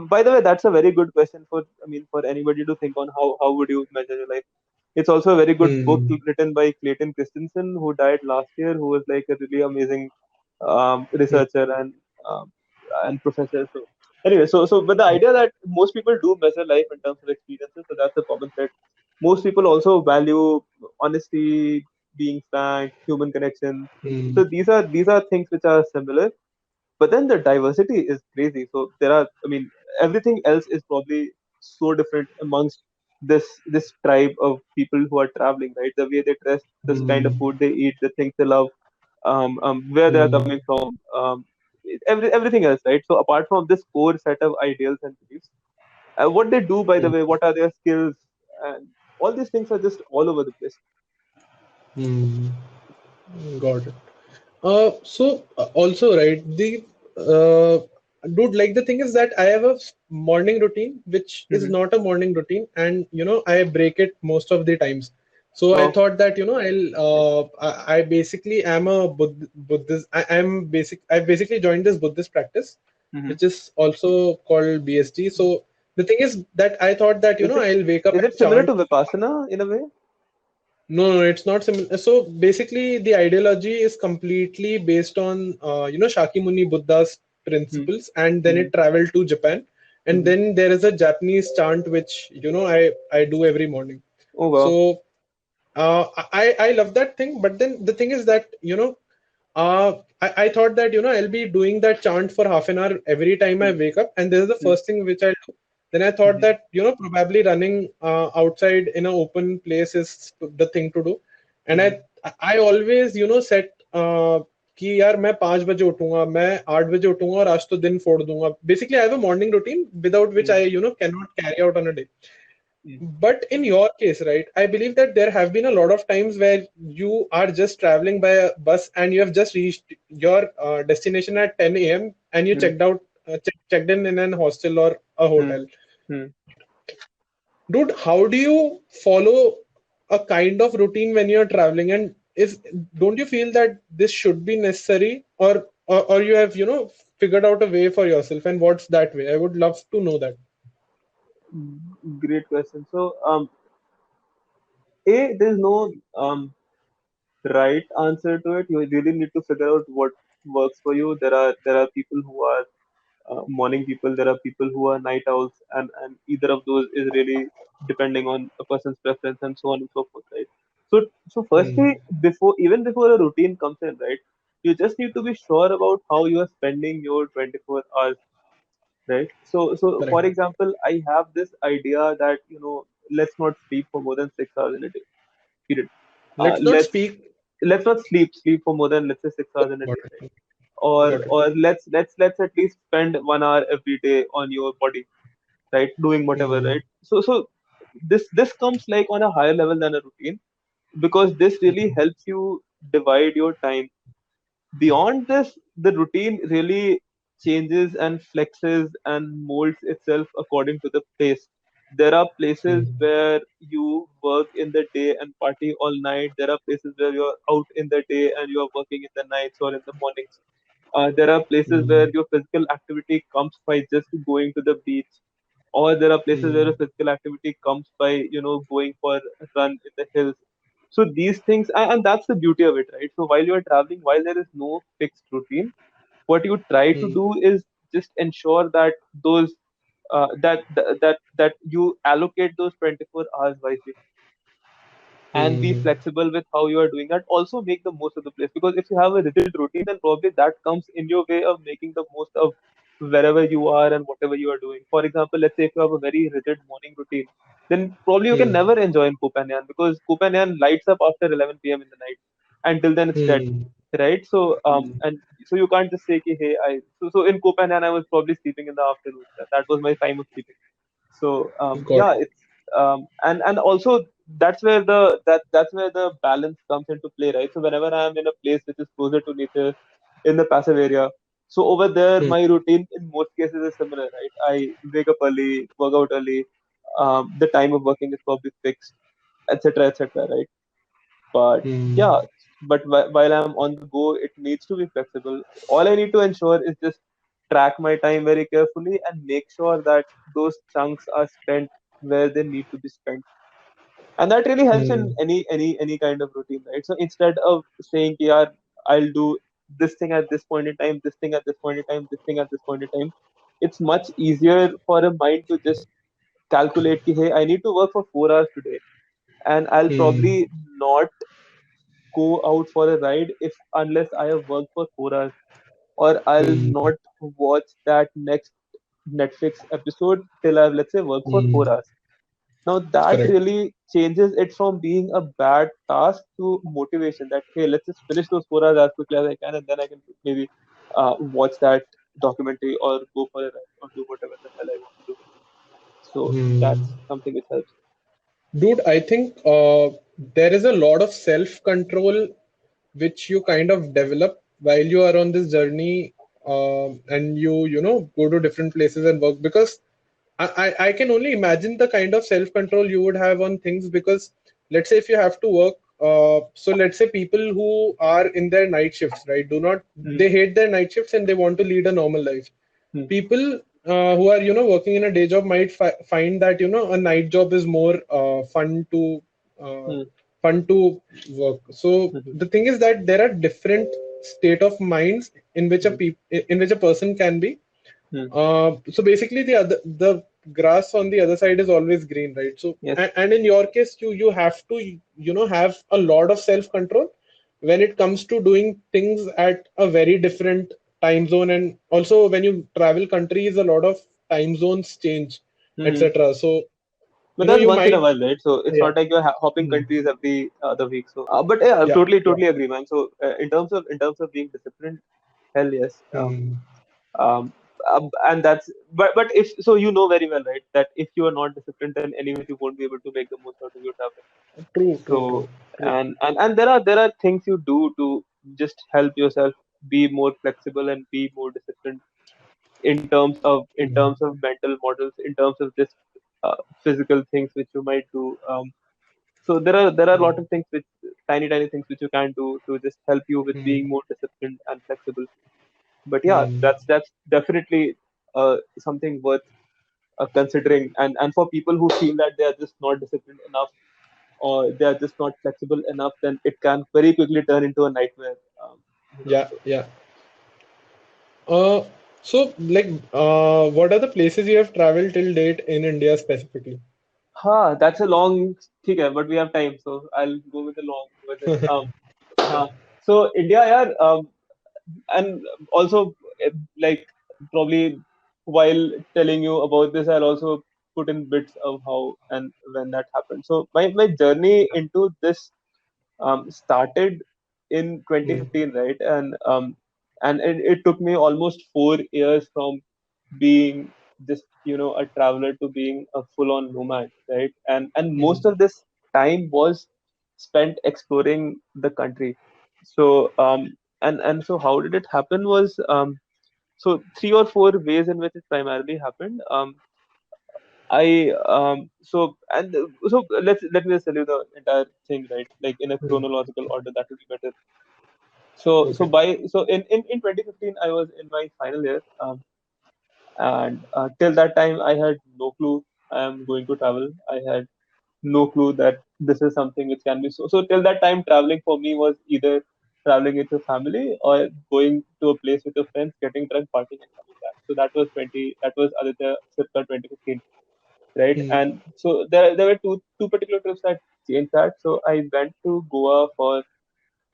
By the way, that's a very good question for anybody to think on how would you measure your life. It's also a very good book hmm, written by Clayton Christensen, who died last year, who was like a really amazing hmm, researcher um, and professor. So anyway, but the idea that most people do measure life in terms of experiences, so that's a common thread. Most people also value honesty, being frank, human connection. hmm, So these are things which are similar, but then the diversity is crazy. So there are, I mean, everything else is probably so different amongst this tribe of people who are traveling, right? The way they dress, this kind of hmm, food they eat, the things they love, where they are hmm, coming from, everything else, right? So apart from this core set of ideals and beliefs, what they do, by the hmm, way, what are their skills, and all these things are just all over the place. hmm. Got it. Also, right, the uh, dude, like the thing is that I have a morning routine, which is Hmm. not a morning routine, and I break it most of the times. So I Wow. thought that I basically am a Buddhist. I basically joined this Buddhist practice, Hmm. which is also called BST. So the thing is that I thought that Is it I'll wake up is it and similar chant. to Vipassana in a way? No, no, it's not similar. So basically, the ideology is completely based on Shakyamuni Buddha's Hmm. principles, and then Hmm. it traveled to Japan, and Hmm. then there is a Japanese chant which I do every morning. Oh wow. So I love that thing. But then the thing is that I thought that I'll be doing that chant for half an hour every time I Hmm. wake up, and this is the Hmm. first thing which I do. Then I thought Hmm. that probably running outside in an open place is the thing to do, and Hmm. I always set कि यार मैं 5 बजे उठूंगा, मैं 8 बजे उठूंगा और आज तो दिन फोड़ दूंगा. Basically, I have a morning routine without which I Hmm. cannot carry out on a day. Hmm. But in your case, right, I believe that there have been a lot of times where you are just traveling by a bus and you have just reached your destination at 10 a.m. and you Hmm. checked out, checked in an hostel or a Hmm. hotel. Hmm. Dude, how do you follow a kind of routine when you're traveling? And is don't you feel that this should be necessary, or you have figured out a way for yourself? And what's that way? I would love to know that. Great question. So, there's no right answer to it. You really need to figure out what works for you. There are people who are morning people. There are people who are night owls, and either of those is really depending on a person's preference and so on and so forth, right? So Hmm. firstly, even before a routine comes in, right, you just need to be sure about how you are spending your 24 hours, right? So for Correct. example, I have this idea that let's not sleep for more than 6 hours in a day. Period. Uh, Let's not let's speak. let's not sleep for more than, let's say, 6 hours in a Got day, right? it. or Got it. or let's at least spend 1 hour every day on your body, right, doing whatever, Hmm. right? So this comes like on a higher level than a routine, because this really helps you divide your time. Beyond this, the routine really changes and flexes and molds itself according to the place. There are places Hmm. where you work in the day and party all night. There are places where you're out in the day and you're working in the nights or in the mornings. There are places where Hmm. your physical activity comes by just going to the beach, or there are places where Hmm. a physical activity comes by going for a run in the hills. So these things, and that's the beauty of it, right? So while you're traveling, while there is no fixed routine, what you try to Hmm. do is just ensure that those that you allocate those 24 hours wisely and be Hmm. flexible with how you are doing that. Also make the most of the place, because if you have a rigid routine, then probably that comes in your way of making the most of wherever you are and whatever you are doing. For example, let's say if you have a very rigid morning routine, then probably you can Hmm. never enjoy in Copenhagen, because Copenhagen lights up after 11 p.m. in the night. Until then it's dead, Hmm. right? So Hmm. and so you can't just say कि, hey, so in Copenhagen I was probably sleeping in the afternoon. That was my time of sleeping. So Got yeah, it. it's and also that's where the balance comes into play, right? So whenever I am in a place which is closer to nature, in the passive area, so over there Hmm. my routine in most cases is similar, right? I wake up early, work out early, the time of working is probably fixed, etc., etc., right? But Hmm. yeah, but while I'm on the go, it needs to be flexible. All I need to ensure is just track my time very carefully and make sure that those chunks are spent where they need to be spent. And that really helps in Hmm. any kind of routine, right? So instead of saying, yeah, I'll do this thing at this point in time, this thing at this point in time, this thing at this point in time, it's much easier for a mind to just calculate, ki, hey, I need to work for 4 hours today, and I'll Hmm. probably not go out for a ride if unless I have worked for 4 hours, or I'll Hmm. not watch that next Netflix episode till I've, let's say, worked for Hmm. 4 hours. Now that Correct. really changes it from being a bad task to motivation. That, hey, let's just finish those 4 hours as quickly as I can, and then I can maybe watch that documentary or go for a ride or do whatever the hell I want to do. So Hmm. that's something which helps. Dude, I think there is a lot of self-control which you kind of develop while you are on this journey, and you go to different places and work, because I can only imagine the kind of self-control you would have on things, because let's say if you have to work, so let's say people who are in their night shifts, right, do not, Hmm. they hate their night shifts and they want to lead a normal life. Hmm. People who are working in a day job might find that a night job is more uh, Hmm. fun to work. So Hmm. the thing is that there are different state of minds in which Hmm. in which a person can be. Hmm. So basically, the grass on the other side is always green, right? So Yes. and in your case, you have to have a lot of self control when it comes to doing things at a very different time zone, and also when you travel countries, a lot of time zones change, Hmm. etc. So But that's you once in a might, while, right? So it's yeah. not like you're hopping Hmm. countries every other week. So, but yeah, Yeah, totally, yeah. totally agree, man. So in terms of being disciplined, hell yes. Hmm. And that's but if so, you know very well, right, that if you are not disciplined, then anyways you won't be able to make the most out of your travel. True, true, true, So true. and there are things you do to just help yourself be more flexible and be more disciplined in Hmm. terms of mental models, in terms of just physical things which you might do. So there are a lot Hmm. of things which tiny things which you can do to just help you with Hmm. being more disciplined and flexible. But yeah, Hmm. that's definitely something worth considering. And for people who feel that they are just not disciplined enough or they are just not flexible enough, then it can very quickly turn into a nightmare. Yeah, So yeah. Uh, so what are the places you have traveled till date in India specifically? that's a long. Okay, but we have time, so I'll go with the long version. Huh. So India, yeah, and also like probably while telling you about this, I'll also put in bits of how and when that happened. So my journey into this started in Hmm. 2015, right? And it took me almost 4 years from being just a traveler to being a full-on nomad, right? And Hmm. most of this time was spent exploring the country. So and so how did it happen was so three or four ways in which it primarily happened. I so let me just tell you the entire thing, right? Like in a Hmm. chronological order, that would be better. So in 2015 I was in my final year, and till that time I had no clue I am going to travel. I had no clue that this is something which can be so. Till that time, traveling for me was either traveling with your family or going to a place with your friends, getting drunk, partying, and coming back. So that was 20. That was Aditya circa 2015, right? Hmm. And so there were two particular trips that changed that. So I went to Goa for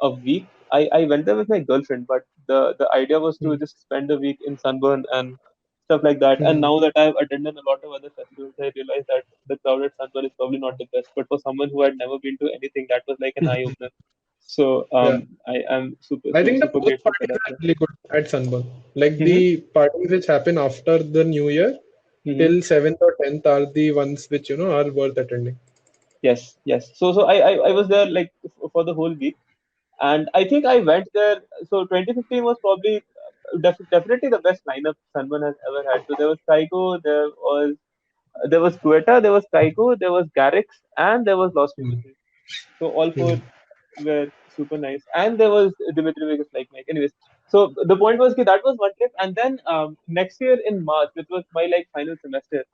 a week. I went there with my girlfriend, but the idea was to Hmm. just spend a week in sunburn and stuff like that. And Hmm. now that I've attended a lot of other festivals, I realized that the crowded sunburn is probably not the best. But for someone who had never been to anything, that was like an eye opener. So Yeah. I am super I think the super post grateful for parties that. are really good at Sunburn. Like Yeah. the parties which happen after the New Year Hmm. till 7th or 10th are the ones which are worth attending. Yes, yes. So I was there like for the whole week, and I think I went there. So 2015 was probably definitely the best lineup Sunburn has ever had. So there was Tycho, there was Quetta, there was Tycho, there was Garrix, and there was Lost Hmm. Frequencies. So all Hmm. four were super nice, and there was Dimitri Vegas like Mike. Anyways, so the point was that was one trip, and then next year in March, which was my like final semester,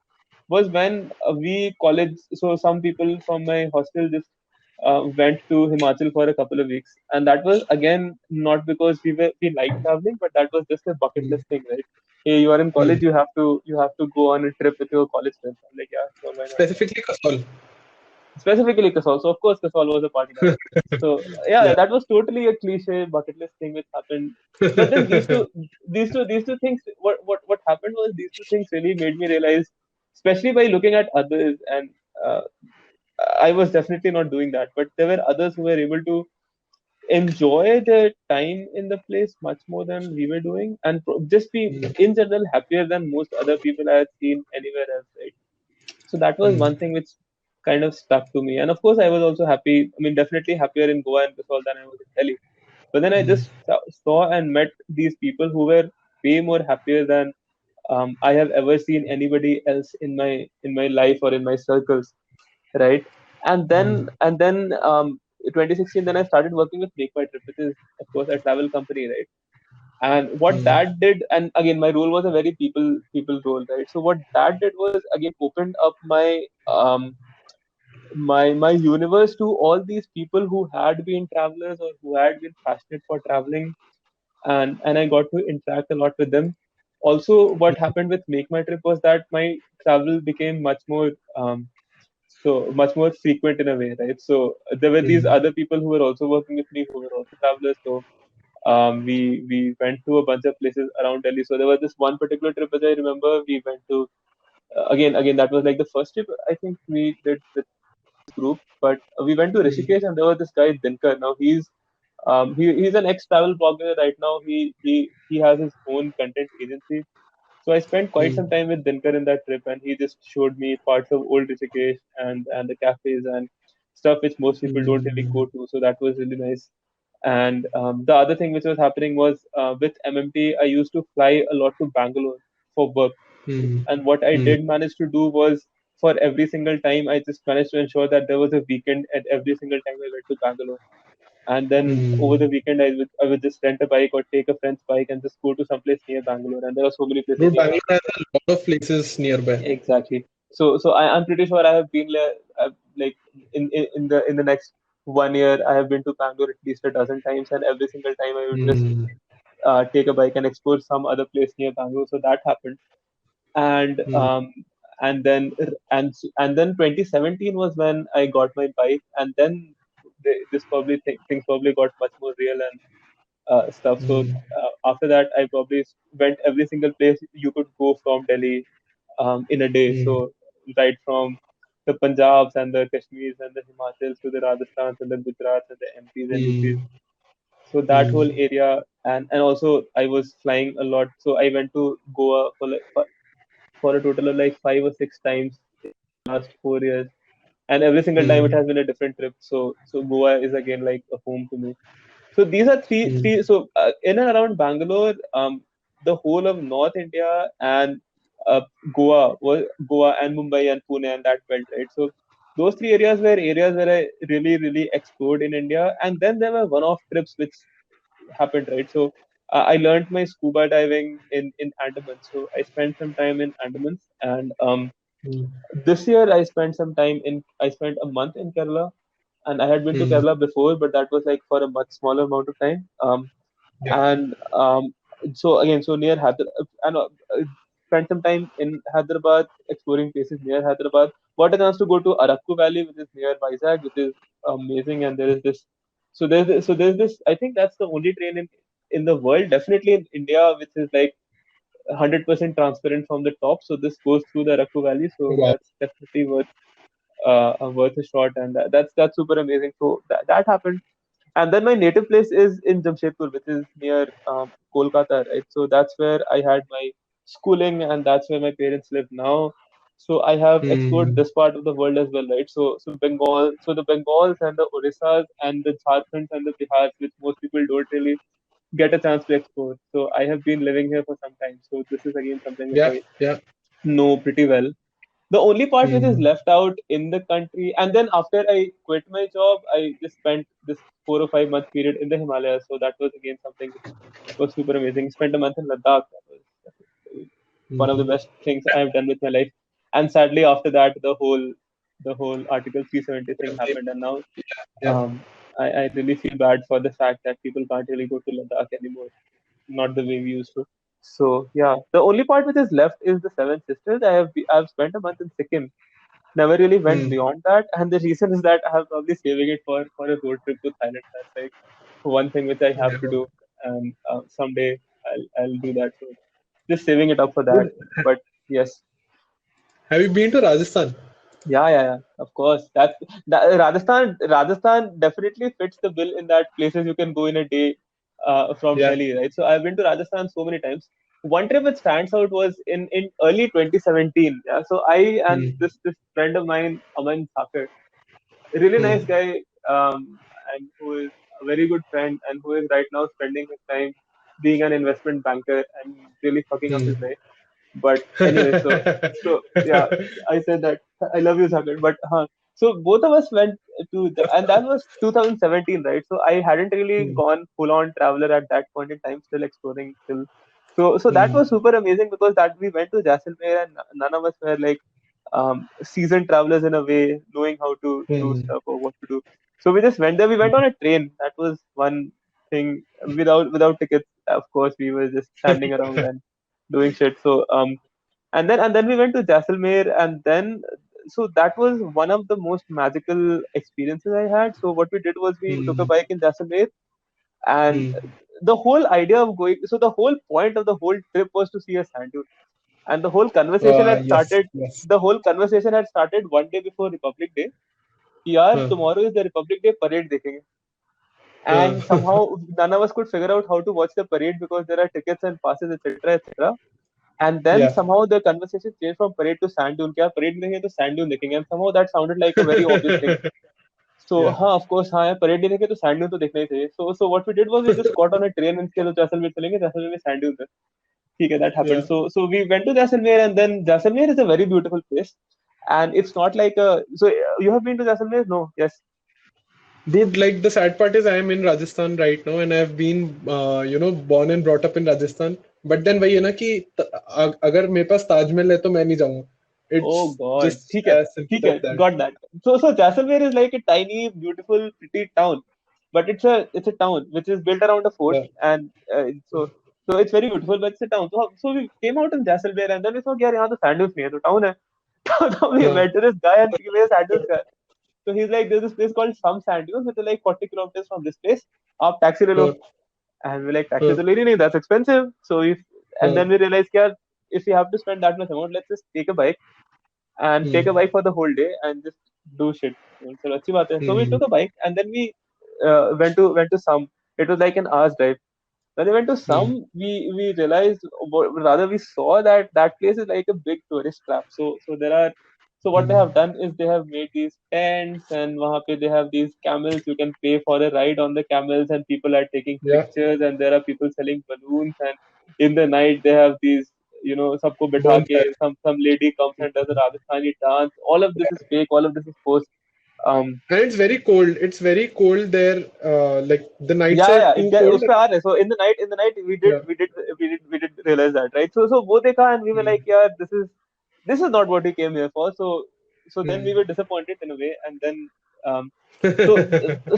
was when we college. So some people from my hostel just went to Himachal for a couple of weeks, and that was again not because we liked traveling, but that was just a bucket Hmm. list thing, right? Hey, you are in Hmm. college, you have to go on a trip with your college friends. I'm like, yeah, sure, why not? Specifically Kasol. Specifically Kasol. So of course Kasol was a party now. So yeah, Yeah. that was totally a cliche bucket list thing which happened. But then these two things, what happened was these two things really made me realize, especially by looking at others, and uh, I was definitely not doing that, but there were others who were able to enjoy their time in the place much more than we were doing, and just be Hmm. in general happier than most other people I had seen anywhere else, right? So that was Hmm. one thing which kind of stuck to me. And of course, I was also happy. I mean, definitely happier in Goa and Kasol than I was in Delhi. But then I Hmm. just saw and met these people who were way more happier than I have ever seen anybody else in my life or in my circles, right? And then 2016, then I started working with Make My Trip, which is of course a travel company, right? And what Hmm. that did, and again, my role was a very people role, right? So what that did was again opened up my universe to all these people who had been travelers or who had been passionate for traveling, and I got to interact a lot with them. Also, what happened with Make My Trip was that my travel became much more frequent in a way, right? So there were these Mm, other people who were also working with me who were also travelers. So we went to a bunch of places around Delhi. So there was this one particular trip which I remember. We went to again that was like the first trip I think we did with group, but we went to mm, Rishikesh and there was this guy Dinkar. Now he's an ex travel blogger right now. He has his own content agency. So I spent quite mm, some time with Dinkar in that trip, and he just showed me parts of old Rishikesh and the cafes and stuff which most people don't really mm, go to. So that was really nice. And the other thing which was happening was with MMT, I used to fly a lot to Bangalore for work. mm, And what I mm, did manage to do was for every single time, I just managed to ensure that there was a weekend at every single time I went to Bangalore. And then over mm. the weekend, I would just rent a bike or take a friend's bike and just go to someplace near Bangalore. And there are so many places Dude, near Bangalore has Bangalore. a lot of places nearby. Exactly. I'm pretty sure I have been there. Like in the next 1 year, I have been to Bangalore at least a dozen times, and every single time I would just Mm, take a bike and explore some other place near Bangalore. So that happened, and mm, um, and then 2017 was when I got my bike, and then things probably got much more real and stuff. So mm, after that, I probably went every single place you could go from Delhi in a day. mm, So right from the Punjabs and the Kashmirs and the Himachals to the Rajasthans and the Gujarats and the MPs and UPs. mm, So that whole mm, area, and also I was flying a lot. So I went to Goa for a total of like 5 or 6 times last 4 years, and every single time it mm, has been a different trip. So Goa is again like a home to me. So these are three mm, three. So in and around Bangalore, the whole of North India and uh, Goa and Mumbai and Pune and that belt, right? So those three areas where I really really explored in India, and then there were one-off trips which happened, right? So I learned my scuba diving in Andaman. So I spent some time in Andaman, and mm, this year I spent a month in Kerala, and I had been to mm. Kerala before, but that was like for a much smaller amount of time. Yeah. And so again, so near Hyderabad, and spent some time in Hyderabad, exploring places near Hyderabad. Got a chance to go to Arakku Valley, which is near Vizag, which is amazing. And there is this, so there's this. I think that's the only train in the world, definitely in India, which is like 100% transparent from the top. So this goes through the Arakku Valley. So Wow. that's definitely worth a shot, and that's super amazing. So that happened, and then my native place is in Jamshedpur, which is near Kolkata, right? So that's where I had my schooling, and that's where my parents live now. So I have explored Mm, this part of the world as well, right? So the Bengals and the Orissas and the Jharkhands and the Bihars, which most people don't really get a chance to explore. So I have been living here for some time. So this is again something which yeah, I yeah. know pretty well. The only part which is Mm, left out in the country, and then after I quit my job, I just spent this 4 or 5 month period in the Himalayas. So that was again something which was super amazing. Spent a month in Ladakh. That was one of the mm. best things I have done with my life. And sadly, after that, the whole Article 370 thing happened, and now Yeah. I really feel bad for the fact that people can't really go to Ladakh anymore, not the way we used to. So yeah, the only part which is left is the Seven Sisters. I've spent a month in Sikkim. Never really went Mm, beyond that, and the reason is that I'm probably saving it for a road trip to Thailand. That's like one thing which I have yeah. to do, and someday I'll do that. So just saving it up for that. Dude, But yes, have you been to Rajasthan? yeah. Of course, that Rajasthan definitely fits the bill in that places you can go in a day from Yeah. Delhi, right? So I've been to Rajasthan so many times. One trip which stands out was in early 2017. Yeah, so I and Mm, this friend of mine, Aman Thakur, a really nice mm, guy, and who is a very good friend, and who is right now spending his time being an investment banker and really fucking up his mm. life. But anyway, so yeah, I said that I love you, Sagar. But so both of us went and that was 2017, right? So I hadn't really Mm, gone full on traveler at that point in time, still exploring, still. So that mm, was super amazing because that we went to Jaisalmer and none of us were like seasoned travelers in a way, knowing how to do mm. stuff or what to do. So we just went there. We went on a train. That was one thing without tickets. Of course, we were just standing around and doing shit. And then we went to Jaisalmer, and then so that was one of the most magical experiences I had. So what we did was we took a Hmm. bike in Jaisalmer, and Hmm. the whole idea of going. So the whole point of the whole trip was to see a sand dune, and the whole conversation had Yes, started. yes. The whole conversation had started one day before Republic Day. यार Huh. tomorrow is the Republic Day parade देखेंगे. Huh. And somehow none of us could figure out how to watch the parade because there are tickets and passes, etc., etc. And then Yeah. somehow the conversation changed from parade to sand dune. क्या parade नहीं देखेंगे तो sand dune देखेंगे. And somehow that sounded like a very obvious thing. So Yeah. हाँ, of course हाँ, parade नहीं देखे तो sand dune तो देखना ही चाहिए. So what we did was we just got on a train and चलो जैसलमेर चलेंगे. जैसलमेर में sand dunes है. ठीक है, that Yeah. happened. So we went to Jaisalmer, and then Jaisalmer is a very beautiful place, and it's not like a. So you have been to Jaisalmer? No. Yes. Dude, like the sad part is I am in Rajasthan right now and I've been born and brought up in Rajasthan. But then वही है ना कि अगर मेरे पास ताजमहल है तो मैं नहीं जाऊंगा. Oh It's God. just as simple ठीक as है, that. got that. So Jaisalmer is like a tiny, beautiful, pretty town, but it's a town which is built around a fort, Yeah. and so it's very beautiful, but it's a town. So we came out in Jaisalmer, and then we saw यार यहाँ तो sandals नहीं है, तो town है. So we Huh. went to this guy and we were sandals guy. So he's like, there's this place called Some Sand Dunes, which is like 40 kilometers from this place. आप taxi ले लो. Huh. And we're like, taxi Huh. तो लेनी नहीं, that's expensive. And Huh. then we realized, yeah, if we have to spend that much amount, let's just take a bike and take a Hmm. bike for the whole day and just do shit. So अच्छी बात है. So we Hmm. took a bike and then we went to some. It was like an hour's drive. When we went to Hmm. some, we realized, or rather we saw that that place is like a big tourist trap. So what they Hmm. have done is they have made these tents, and वहाँ पे they have these camels. You can pay for a ride on the camels, and people are taking Yeah. pictures, and there are people selling balloons, and in the night they have these, सबको बिठा के Bonfire. some lady comes and does a Rajasthani dance. All of this is fake. All of this is forced. Um, And it's very cold. It's very cold there. Like the nights yeah, are yeah, too cold. उस पे आ रहे. So in the night Yeah. we did realize that, right? So वो देखा, and we were Hmm. like, yeah, this is not what we came here for. So then we Hmm. were disappointed in a way, and then um, so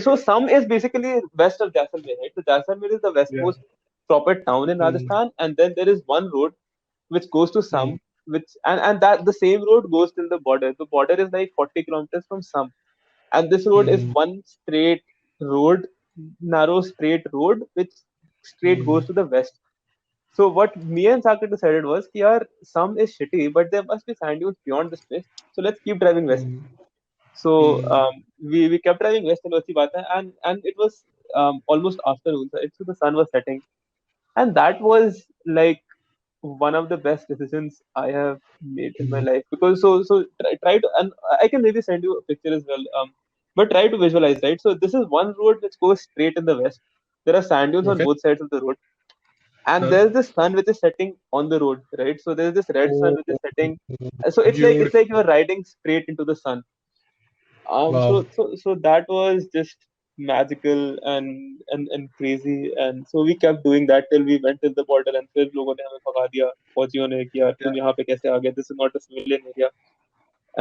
so Some is basically west of Jaisalmer, right? So Jaisalmer is the Yeah. westmost proper town in Hmm. Rajasthan, and then there is one road which goes to Hmm. Some, which and that the same road goes till the border. The border is like 40 kilometers from Some, and this road is Hmm. one straight road, narrow straight road, which straight Hmm. goes to the west. So what me and Saket decided was, yaar, some is shitty, but there must be sand dunes beyond this place. So let's keep driving west. Hmm. So Hmm. we kept driving west, and अच्छी बात है, and it was almost afternoon, so the sun was setting, and that was like one of the best decisions I have made in my Hmm. life, because try to, and I can maybe send you a picture as well. But try to visualize, right? So this is one road which goes straight in the west. There are sand dunes on Okay. both sides of the road, and Huh. there's this sun which is setting on the road, right? So there's this red sun Oh, which is setting. So it's like beautiful. you're riding straight into the sun. Wow. So that was just magical and crazy, and so we kept doing that till we went to the border, and फिर लोगों ने हमें भगा दिया, फौजियों ने, कि यार Yeah. तुम यहाँ पे कैसे आ गए, this is not a civilian area.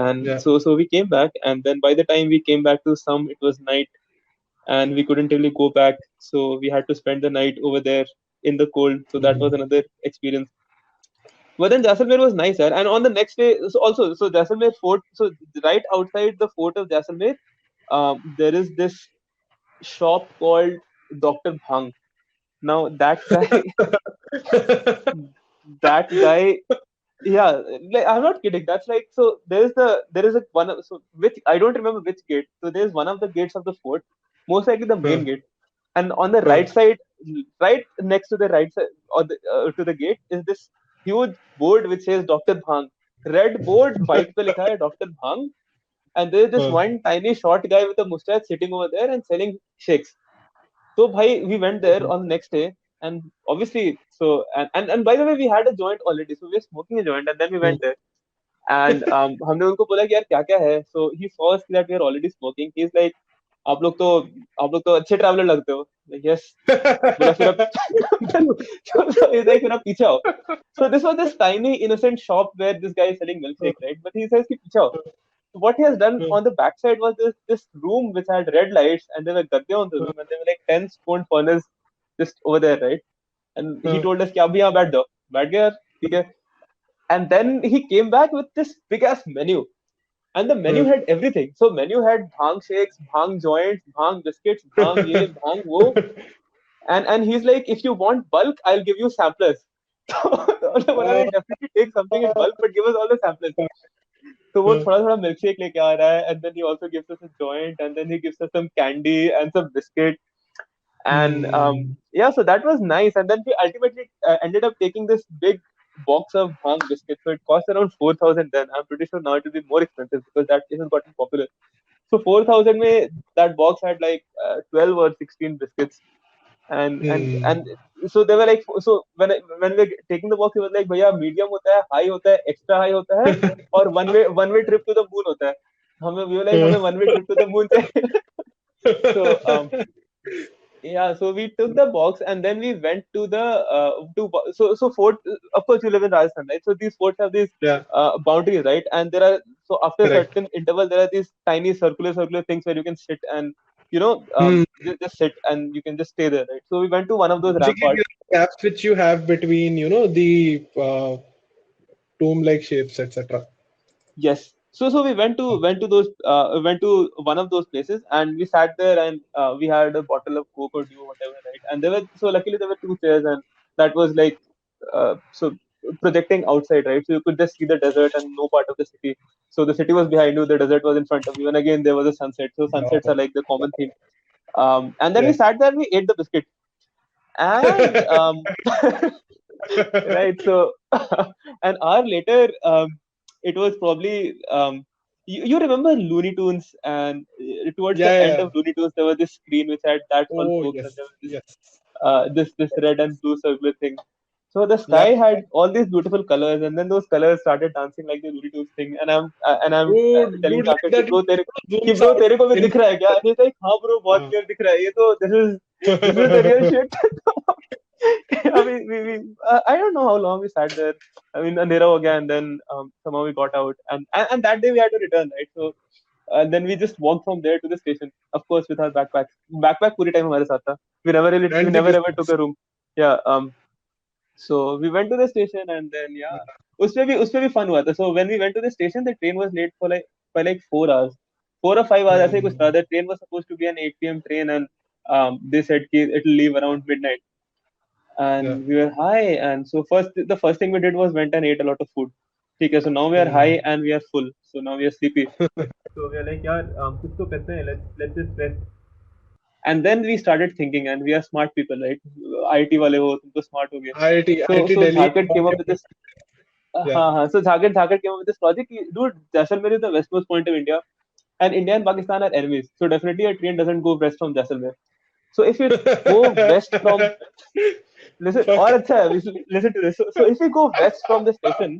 And Yeah. so we came back, and then by the time we came back to some, it was night, and we couldn't really go back, so we had to spend the night over there in the cold. So that was Hmm. another experience. But then Jaisalmer was nice, sir. And on the next day, so Jaisalmer fort, so right outside the fort of Jaisalmer, there is this shop called Dr. Bhang. Now that guy, yeah, like, I'm not kidding. That's like, so there is a one so which I don't remember which gate. So there's one of the gates of the fort, most likely the Huh. main gate, and on the Huh. right side, right next to the right side or to the gate is this huge board which says Dr. Bhang. Red board, white पे लिखा है Dr. Bhang, and there's this Huh. one tiny short guy with a mustache sitting over there and selling shakes. So bhai, we went there on the next day, and obviously, and by the way, we had a joint already, so we were smoking a joint, and then we Hmm. went there, and हमने उनको बोला कि यार क्या क्या है. So he saw us that we are already smoking. He's like, आप लोग तो आप लोग तो अच्छे ट्रैवलर लगते हो. Like, yes. बोला फिर अब so he's like फिर आप पीछे आओ. So this was this tiny innocent shop where this guy is selling Huh. milkshake, right? But he says कि पीछे आओ. So what he has done Huh. on the backside was this room which had red lights, and there were gadde on the Huh. room, and there were like 10 stone furnace just over there, right? And he Huh. told us कि आप भी यहाँ बैठ जाओ. बैठ गए यार. Okay? And then he came back with this big ass menu. And the menu had everything. So menu had bhang shakes, bhang joints, bhang biscuits, bhang ye, bhang wo. And he's like, if you want bulk, I'll give you samplers. So हमने बोला भाई definitely take something in bulk, but give us all the samplers. तो वो थोड़ा थोड़ा milk shake लेके आ रहा है, and then he also gives us a joint, and then he gives us some candy and some biscuit, and Hmm. yeah, so that was nice. And then we ultimately ended up taking this big box of bhang biscuits. So it cost around 4,000 then. I'm pretty sure now it will be more expensive because that has gotten popular. So 4,000 mein, that box had like 12 or 16 biscuits, and Hmm. so they were like, so when we were taking the box, he was like, भैया medium होता है, high होता है, extra high होता है, और one way trip to the moon होता है. हमें we were like, हमें one way trip to the moon चाहिए. So yeah, so we took the box and then we went to the so fort. Of course, you live in Rajasthan, right? So these forts have these Yeah, boundaries, right? And there are, so after a correct. certain interval, there are these tiny circular things where you can sit and Hmm. just sit and you can just stay there, right? So we went to one of those Basically, ramparts. the gaps which you have between, the tomb-like shapes, etc. Yes. So we went to one of those places and we sat there and we had a bottle of Coke or Dew, whatever, right? And there were, so luckily there were two chairs and that was like so projecting outside, right? So you could just see the desert and no part of the city. So the city was behind you, the desert was in front of you, and again there was a sunset. So sunsets are Wow. like the common theme. And then we Yeah. sat there and we ate the biscuit. And right, so an hour later, it was probably you remember Looney Tunes, and towards Yeah, the yeah, end yeah. of Looney Tunes there was this screen which had That's All Oh, Folks, yes, and there was yes. this red and blue circular thing. So the Yeah. sky had all these beautiful colors, and then those colors started dancing like the Looney Tunes thing. And I'm Oh, telling dude, like Saket that bro तेरे कि zooms bro out तेरे को भी in. दिख रहा है क्या? And he's like हाँ bro बहुत Uh, clear दिख रहा है. ये तो this is the real shit. I mean, I don't know how long we sat there. I mean, अंधेरा हो गया, and then somehow we got out, and that day we had to return, right? So then we just walked from there to the station, of course, with our backpacks. Backpack पूरी time हमारे साथ था. We and the never ever took biscuits. a room. Yeah. So we went to the station, and then yeah, उसपे भी fun हुआ था. So when we went to the station, the train was late for like by like 4 hours, 4 or 5 hours. ऐसे ही कुछ था. Hmm. The train was supposed to be an 8 p.m. train, and they said कि it'll leave around midnight. Yeah. And we were high, and so the first thing we did was went and ate a lot of food. Okay, so now we are high Hmm. and we are full. So now we are sleepy. So we are like, yeah, कुछ तो करते हैं. Let's just rest. And then we started thinking, and we are smart people, right? IT वाले हो, तुम तो smart हो गए. IIT, So IIT so Delhi. Jharkhand came up with this. Yeah. हाँ हाँ. So Jharkhand came up with this logic. Dude, Jaisalmer is the westmost point of India, and India and Pakistan are enemies. So definitely a train doesn't go west from Jaisalmer. So if you go west from, listen, और Fuck. अच्छा है, listen to this. So if you go west from the station,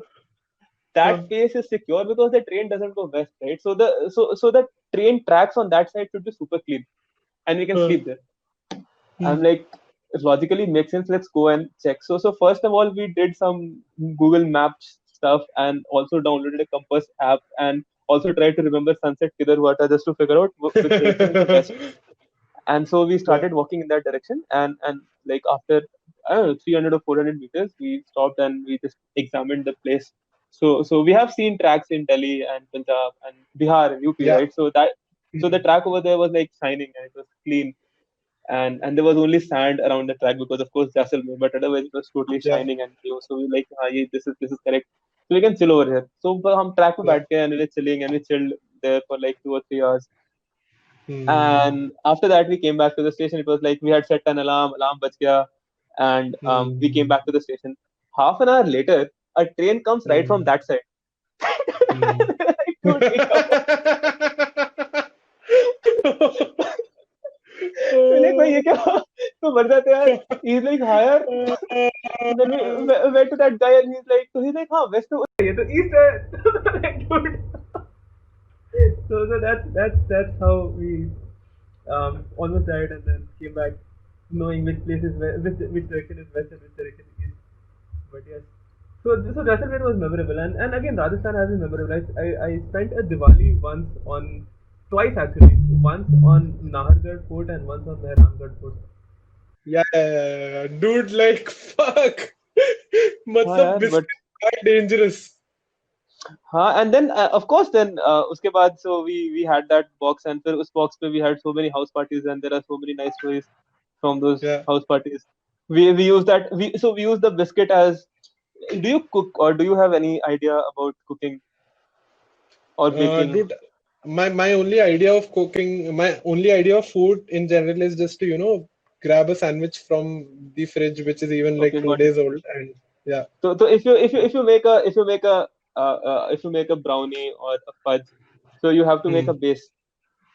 that Uh, place is secure because the train doesn't go west, right? So the train tracks on that side should be super clean, and we can uh, sleep there. I'm hmm. like, it logically makes sense. Let's go and check. So first of all, we did some Google Maps stuff and also downloaded a compass app and also tried to remember sunset kidhar hua tha just to figure out which direction is the best. And so we Yeah. started walking in that direction, and like after I don't know 300 or 400 meters, we stopped and we just examined the place. So we have seen tracks in Delhi and Punjab and Bihar and UP, Yeah. right? So the track over there was like shining and it was clean, and there was only sand around the track because of course Jaisalmer, but otherwise it was totally Yeah. shining and blue. So we like, this is correct. So we can chill over here. So हम track पे Yeah. बैठ के and we were chilling and we chilled there for like 2 or 3 hours. Hmm. And after that we came back to the station. It was like we had set an alarm बज गया, and we came Hmm. back to the station. Half an hour later, a train comes right from Hmm. that side. Hmm. Like, dude, we're like भाई ये क्या तो मर जाते यार. He's like higher. And then we went to that guy and he's like, हाँ west to ये तो east है. Like, dude. So that's how we almost died and then came back knowing which place is which direction is west and which direction is east. But yes. So Jaisalmer was memorable, and again Rajasthan has been memorable. I spent a Diwali twice actually, once on Nahargarh Fort and once on Mehrangarh Fort. Yeah, dude, like fuck. हाँ मतलब यार but biscuits are dangerous. हाँ and then of course then उसके बाद so we had that box and फिर उस box पे we had so many house parties and there are so many nice stories from those Yeah. house parties. We use that we use the biscuit as. Do you cook or do you have any idea about cooking or baking? Dude, my only idea of cooking, my only idea of food in general is just to, grab a sandwich from the fridge, which is even like Okay, two got it. days old, and yeah. So if you make a if you make a brownie or a fudge, so you have to make a Hmm. base,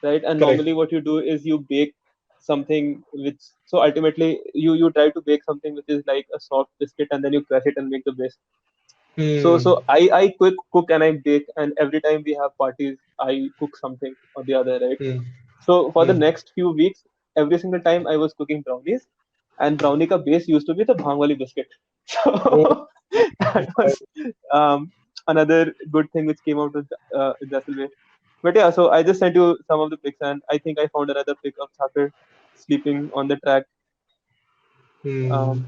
right? And Correct. normally what you do is you bake something which so ultimately you try to bake something which is like a soft biscuit and then you crush it and make the base. So Hmm. I cook and I bake and every time we have parties I cook something or the other, right? Hmm. So for the Hmm. next few weeks, every single time I was cooking brownies, and brownie ka base used to be the bhang wali biscuit. Oh, So that was another good thing which came out of Jaisalmer. But yeah, so I just sent you some of the pics, and I think I found another pic of Thakur sleeping on the track. hmm. Um,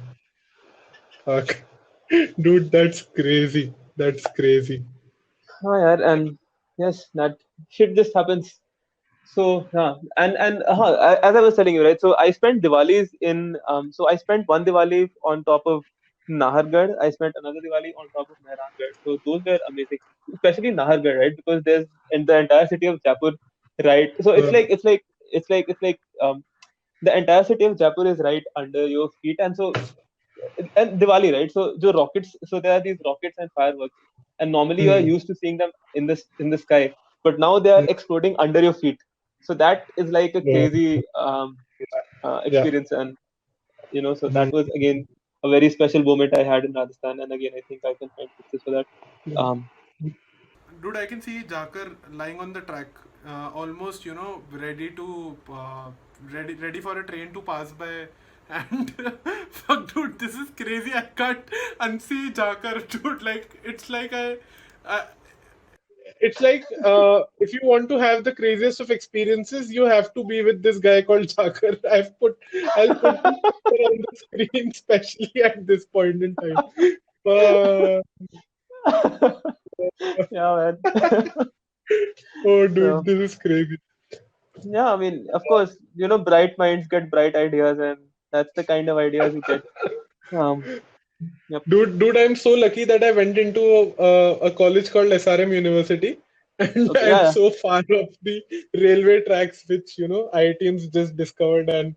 Fuck. Dude, that's crazy. That's crazy. yeah, and yes, that shit just happens. So yeah, and as I was telling you, right? So I spent Diwalis in so I spent one Diwali on top of Nahargarh. I spent another Diwali on top of Mehrangarh. So those were amazing, especially Nahargarh, right? Because there's in the entire city of Jaipur, right? So Uh, it's like the entire city of Jaipur is right under your feet, and so and Diwali, right? So the rockets, so there are these rockets and fireworks, and normally you are hmm. used to seeing them in the sky, but now they are Hmm. exploding under your feet. So that is like a Uh, crazy yeah. experience, and so Hmm. that was again a very special moment I had in Rajasthan, and again I think I can find pictures for that. Um, Dude, I can see Jakar lying on the track, almost ready to ready for a train to pass by. And fuck, dude, this is crazy. I can't unsee Jakar, dude. Like it's like I It's like if you want to have the craziest of experiences, you have to be with this guy called Chakar. I'll put his picture on the screen, especially at this point in time. Uh, yeah, man. oh, dude, So this is crazy. yeah, I mean, of course, bright minds get bright ideas, and that's the kind of ideas you get. Um, yep. Dude, I'm so lucky that I went into a college called SRM University, and Okay, I'm yeah, so far off the railway tracks, which IITians just discovered. And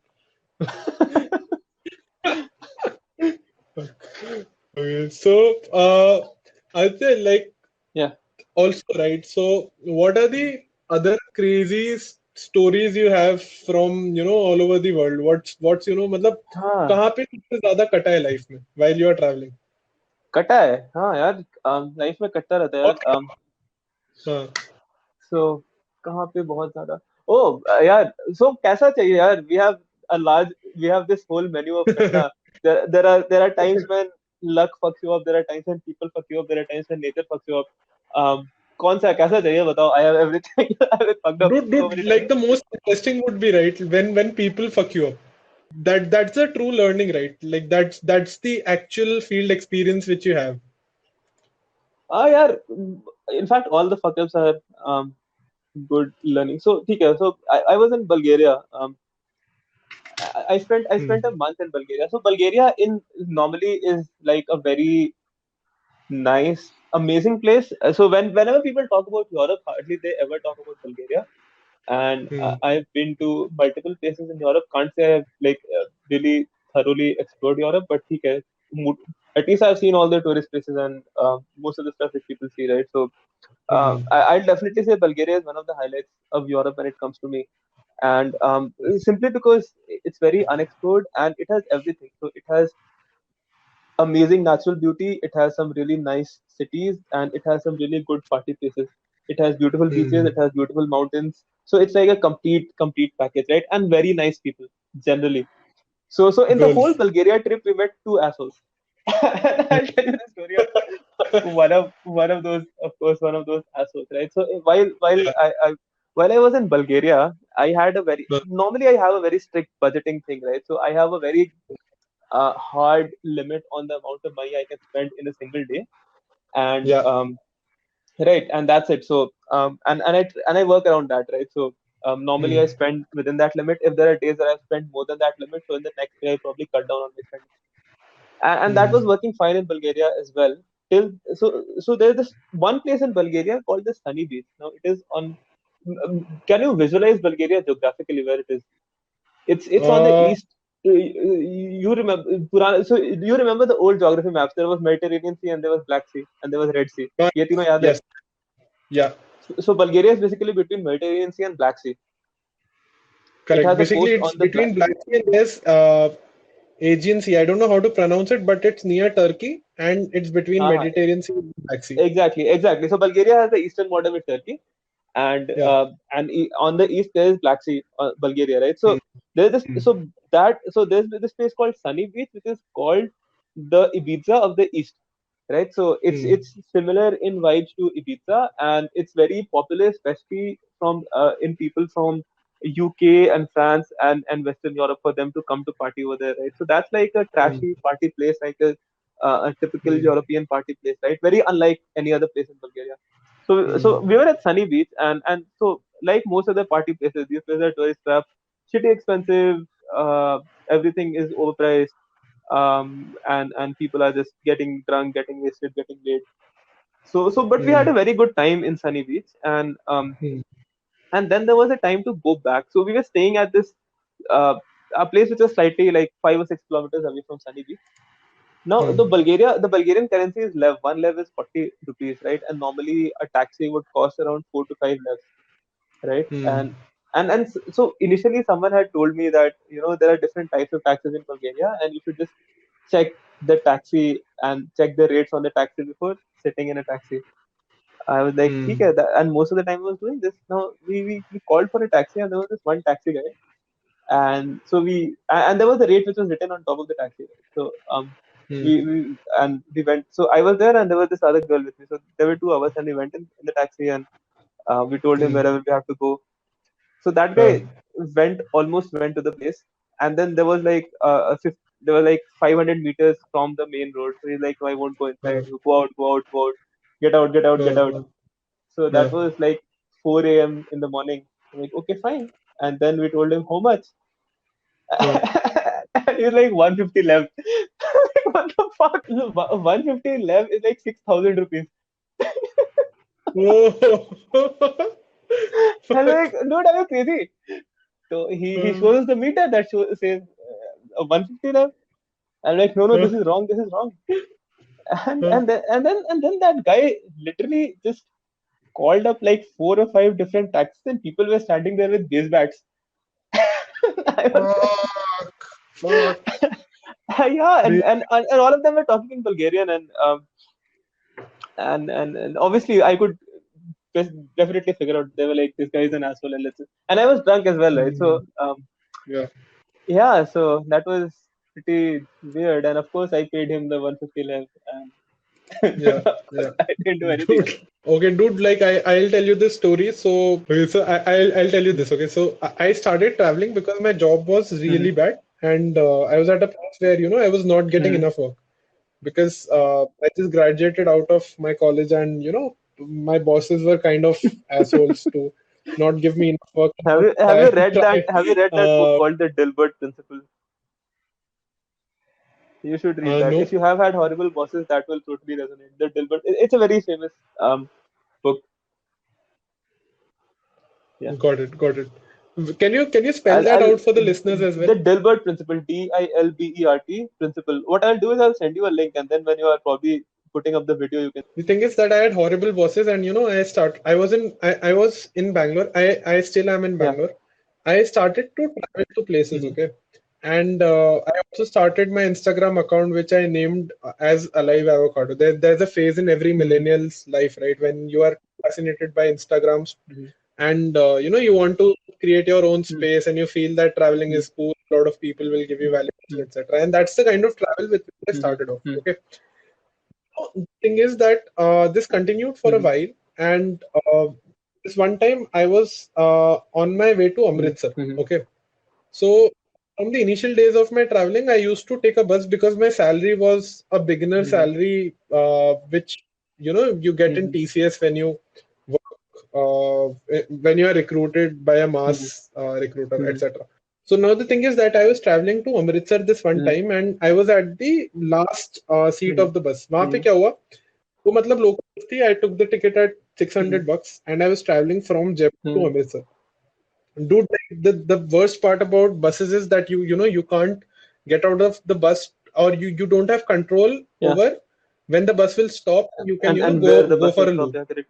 okay, so I'd say like yeah. also, right? So, what are the other crazy stories you have from all over the world? What's मतलब हाँ कहाँ पे सबसे ज्यादा कटा है life में while you are traveling? कटा है हाँ यार लाइफ में कटता रहता है और यार हाँ सो कहाँ पे बहुत ज्यादा ओ यार सो कैसा चाहिए यार a large we have this whole menu of कटना there are times when luck fucks you up there are times when people fuck you up there are times when nature fucks you up कौन सा कैसा चाहिए बताओ I have everything I have been fucked up so dude, many like times. the most interesting would be right when people fuck you up. That's a true learning, right? Like that's the actual field experience which you have. यार in fact all the fuck ups are good learning so ठीक है so I was in Bulgaria I Hmm. spent a month in Bulgaria. So Bulgaria in normally is like a very nice, amazing place. So whenever people talk about Europe, hardly they ever talk about Bulgaria. And Hmm. I've been to multiple places in Europe. Can't say I've really thoroughly explored Europe, but okay, at least I've seen all the tourist places and most of the stuff which people see, right? So Hmm. I'll definitely say Bulgaria is one of the highlights of Europe when it comes to me and simply because it's very unexplored and it has everything. So it has amazing natural beauty, it has some really nice cities, and it has some really good party places. It has beautiful beaches, Hmm. it has beautiful mountains. So it's like a complete package, right? And very nice people generally. So in the whole Girls. Bulgaria trip, we met two assholes. And I'll tell you the story of one of those, of course, one of those assholes, right? So while I was in Bulgaria, I had a very Uh, normally I have a very strict budgeting thing, right? So I have a very hard limit on the amount of money I can spend in a single day, and Yeah. right, and that's it. So and I work around that, right? So normally I Hmm. spend within that limit. If there are days that I've spent more than that limit, so in the next day I probably cut down on my spending, and that was Hmm. working fine in Bulgaria as well. So there's this one place in Bulgaria called the Sunny Beach. Now it is on. Can you visualize Bulgaria geographically where it is? It's on the Uh, east. You remember so you remember the old geography maps? There was Mediterranean Sea and there was Black Sea and there was Red Sea. ये तीनों याद है? yes. Yeah. So Bulgaria is basically between Mediterranean Sea and Black Sea. It Correct. has a Basically, coast it's on the between Black Sea and there's Aegean Sea. I don't know how to pronounce it, but it's near Turkey and it's between uh, Mediterranean Sea and Black Sea. exactly. So Bulgaria has the eastern border with Turkey, and Yeah. on the east there is Black Sea, Bulgaria, right? Hmm. So there's this Hmm. so there's this place called Sunny Beach, which is called the Ibiza of the East, right? So Hmm. it's similar in vibes to Ibiza, and it's very popular, especially from in people from UK and France and Western Europe for them to come to party over there, right? So that's like a Hmm. trashy party place, like a typical Hmm. European party place, right? Very unlike any other place in Bulgaria. So Hmm. we were at Sunny Beach, and so like most other party places, these places are tourist traps, shitty expensive, uh, everything is overpriced, and people are just getting drunk, getting wasted, getting late. But we had Hmm. a very good time in Sunny Beach, Hmm. and then there was a time to go back. So we were staying at this uh, a place which was slightly like 5 or 6 kilometers away from Sunny Beach. Now Hmm. the Bulgarian currency is lev. One lev is 40 rupees, right? And normally a taxi would cost around 4 to 5 levs, right? Hmm. And so initially someone had told me that there are different types of taxis in Bulgaria, and you should just check the taxi and check the rates on the taxi before sitting in a taxi. I was like, Hmm. ठीक है, and most of the time I was doing this. Now we called for a taxi, and there was this one taxi guy, and there was a rate which was written on top of the taxi, right? So Hmm. we went. So I was there, and there was this other girl with me. So there were two of us, and we went in the taxi, and we told him Hmm. wherever we have to go. So that Uh, guy almost went to the place, and then there was like there were like 500 meters from the main road. So he's like, no, I won't go uh, inside. You go out, go out, go out, get out, get out, get out. uh, So that uh, was like 4 a.m. in the morning. I'm like, okay, fine. And then we told him how much. uh. And he was like 150 left. What the fuck? 150 left is like 6,000 rupees. Oh. I'm like, dude, are you crazy? So he Uh, shows us the meter that says 150 left. I'm like, no, uh, this is wrong, this is wrong. And uh. and then and then and then that guy literally just called up like 4 or 5 different taxis, and people were standing there with base bats. I was Fuck. Fuck. yeah, and, Crazy. and and and all of them were talking in Bulgarian, and obviously I could definitely figure out they were like, this guy is an asshole, and I was drunk as well, right? Hmm. So Yeah. yeah, so that was pretty weird, and of course I paid him the 150 left, and Yeah. of course Yeah. I didn't do anything Dude. else. Okay, dude, like I'll tell you this story. So I'll tell you this. Okay, so I started traveling because my job was Mm-hmm. really bad, and I was at a place where I was not getting Mm-hmm. enough work because I just graduated out of my college, and my bosses were kind of assholes to not give me enough work and Have not you have try you read that try. have you read that book Uh, called The Dilbert Principle? You should read that. no, If you have had horrible bosses, that will totally resonate. The Dilbert. It's a very famous book. Yeah. got it. Can you spell that I'll out for the listeners as well? the Dilbert Principle, Dilbert Principle. What I'll do is I'll send you a link, and then when you are probably putting up the video, you can. The thing is that I had horrible bosses, and I was in Bangalore. I still am in Yeah. Bangalore. I started to travel to places, Mm-hmm. okay, and I also started my Instagram account, which I named as Alive Avocado. There's a phase in every Mm-hmm. millennial's life, right, when you are fascinated by Instagrams, Mm-hmm. and you want to create your own space, and you feel that traveling Mm-hmm. is cool. A lot of people will give you validation, Mm-hmm. etc. And that's the kind of travel with which I started off. Mm-hmm. Okay, the thing is that this continued for a Mm-hmm. while, and this one time I was on my way to Mm-hmm. Amritsar. Mm-hmm. Okay, so from the initial days of my traveling, I used to take a bus because my salary was a beginner Hmm. salary, which you get in Hmm. TCS when you work, when you are recruited by a Hmm. mass recruiter, Hmm. etc. So now the thing is that I was traveling to Amritsar this one Hmm. time, and I was at the last seat Hmm. of the bus. वहाँ पे Hmm. क्या हुआ? वो मतलब local bus थी. I took the ticket at Hmm. $600, and I was traveling from Jaipur to Hmm. Amritsar. Dude, like, the worst part about buses is that you can't get out of the bus, or you don't have control Yeah. over when the bus will stop. You can And go where the go bus for will a stop? loop. Yeah, correct.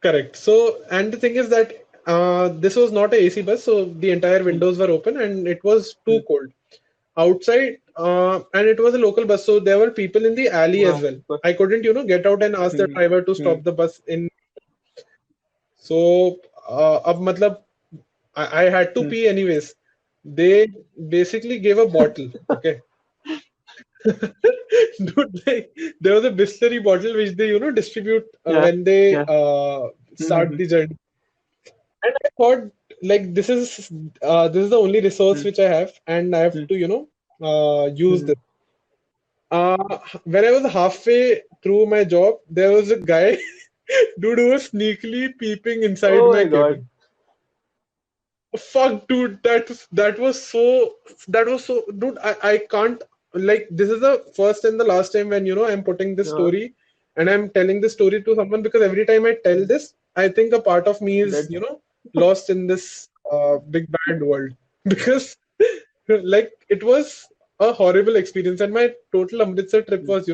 Correct. So, and the thing is that this was not a AC bus, so the entire Hmm. windows were open and it was too Hmm. cold outside. And it was a local bus, so there were people in the alley as Wow. well. Of course. I couldn't get out and ask the Hmm. driver to Hmm. stop the bus in. So, अब मतलब I had to Hmm. pee anyways. They basically gave a bottle. Okay. Dude, there was a Bisleri bottle which they distribute Yeah. when they Yeah. start Hmm. the journey. And I thought, like, this is the only resource Hmm. which I have, and I have Hmm. to use Hmm. this. When I was halfway through my job, there was a guy, dude, who was sneakily peeping inside Oh my my God. cabin. Fuck, dude, that was so, dude. I can't, like, this is the first and the last time when I'm putting this Yeah. story and I'm telling this story to someone, because every time I tell Hmm. this, I think a part of me is Dead. lost in this big bad world because like it was a horrible experience, and my total Amritsar trip Hmm. was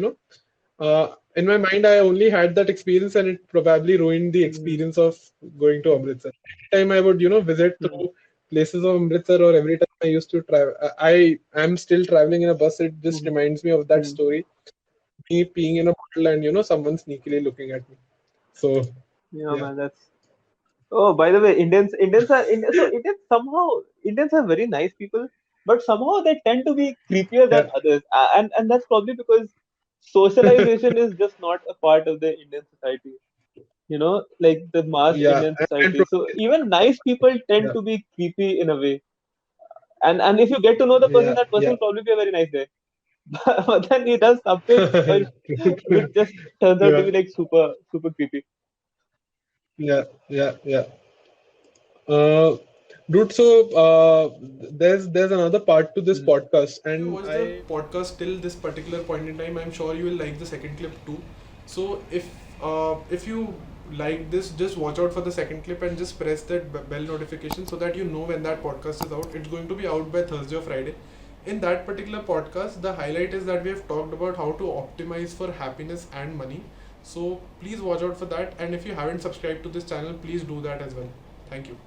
in my mind, I only had that experience, and it probably ruined the Hmm. experience of going to Hmm. Amritsar. Every time I would, visit Hmm. through places of Amritsar, or every time I used to travel, I am still traveling in a bus. It just Hmm. reminds me of that Hmm. story, me peeing in a bottle, and someone sneakily looking at me. So Yeah, yeah, man. That's. Oh, by the way, so Indians are very nice people, but somehow they tend to be creepier than yeah, others, and that's probably because socialization is just not a part of the Indian society. Like the mass yeah, Indian and society. So even nice people tend yeah, to be creepy in a way, and if you get to know the person, yeah, that person yeah. will probably be a very nice guy. But then he does something which just turns out to Yeah, be like super super creepy. yeah, yeah, yeah. Uh, Dude, so there's another part to this Hmm. podcast, If you and watch the I podcast till this particular point in time, I'm sure you will like the second clip too. So if you like this, just watch out for the second clip and just press that bell notification so that you know when that podcast is out. It's going to be out by Thursday or Friday. In that particular podcast, the highlight is that we have talked about how to optimize for happiness and money. So please watch out for that. And if you haven't subscribed to this channel, please do that as well. Thank you.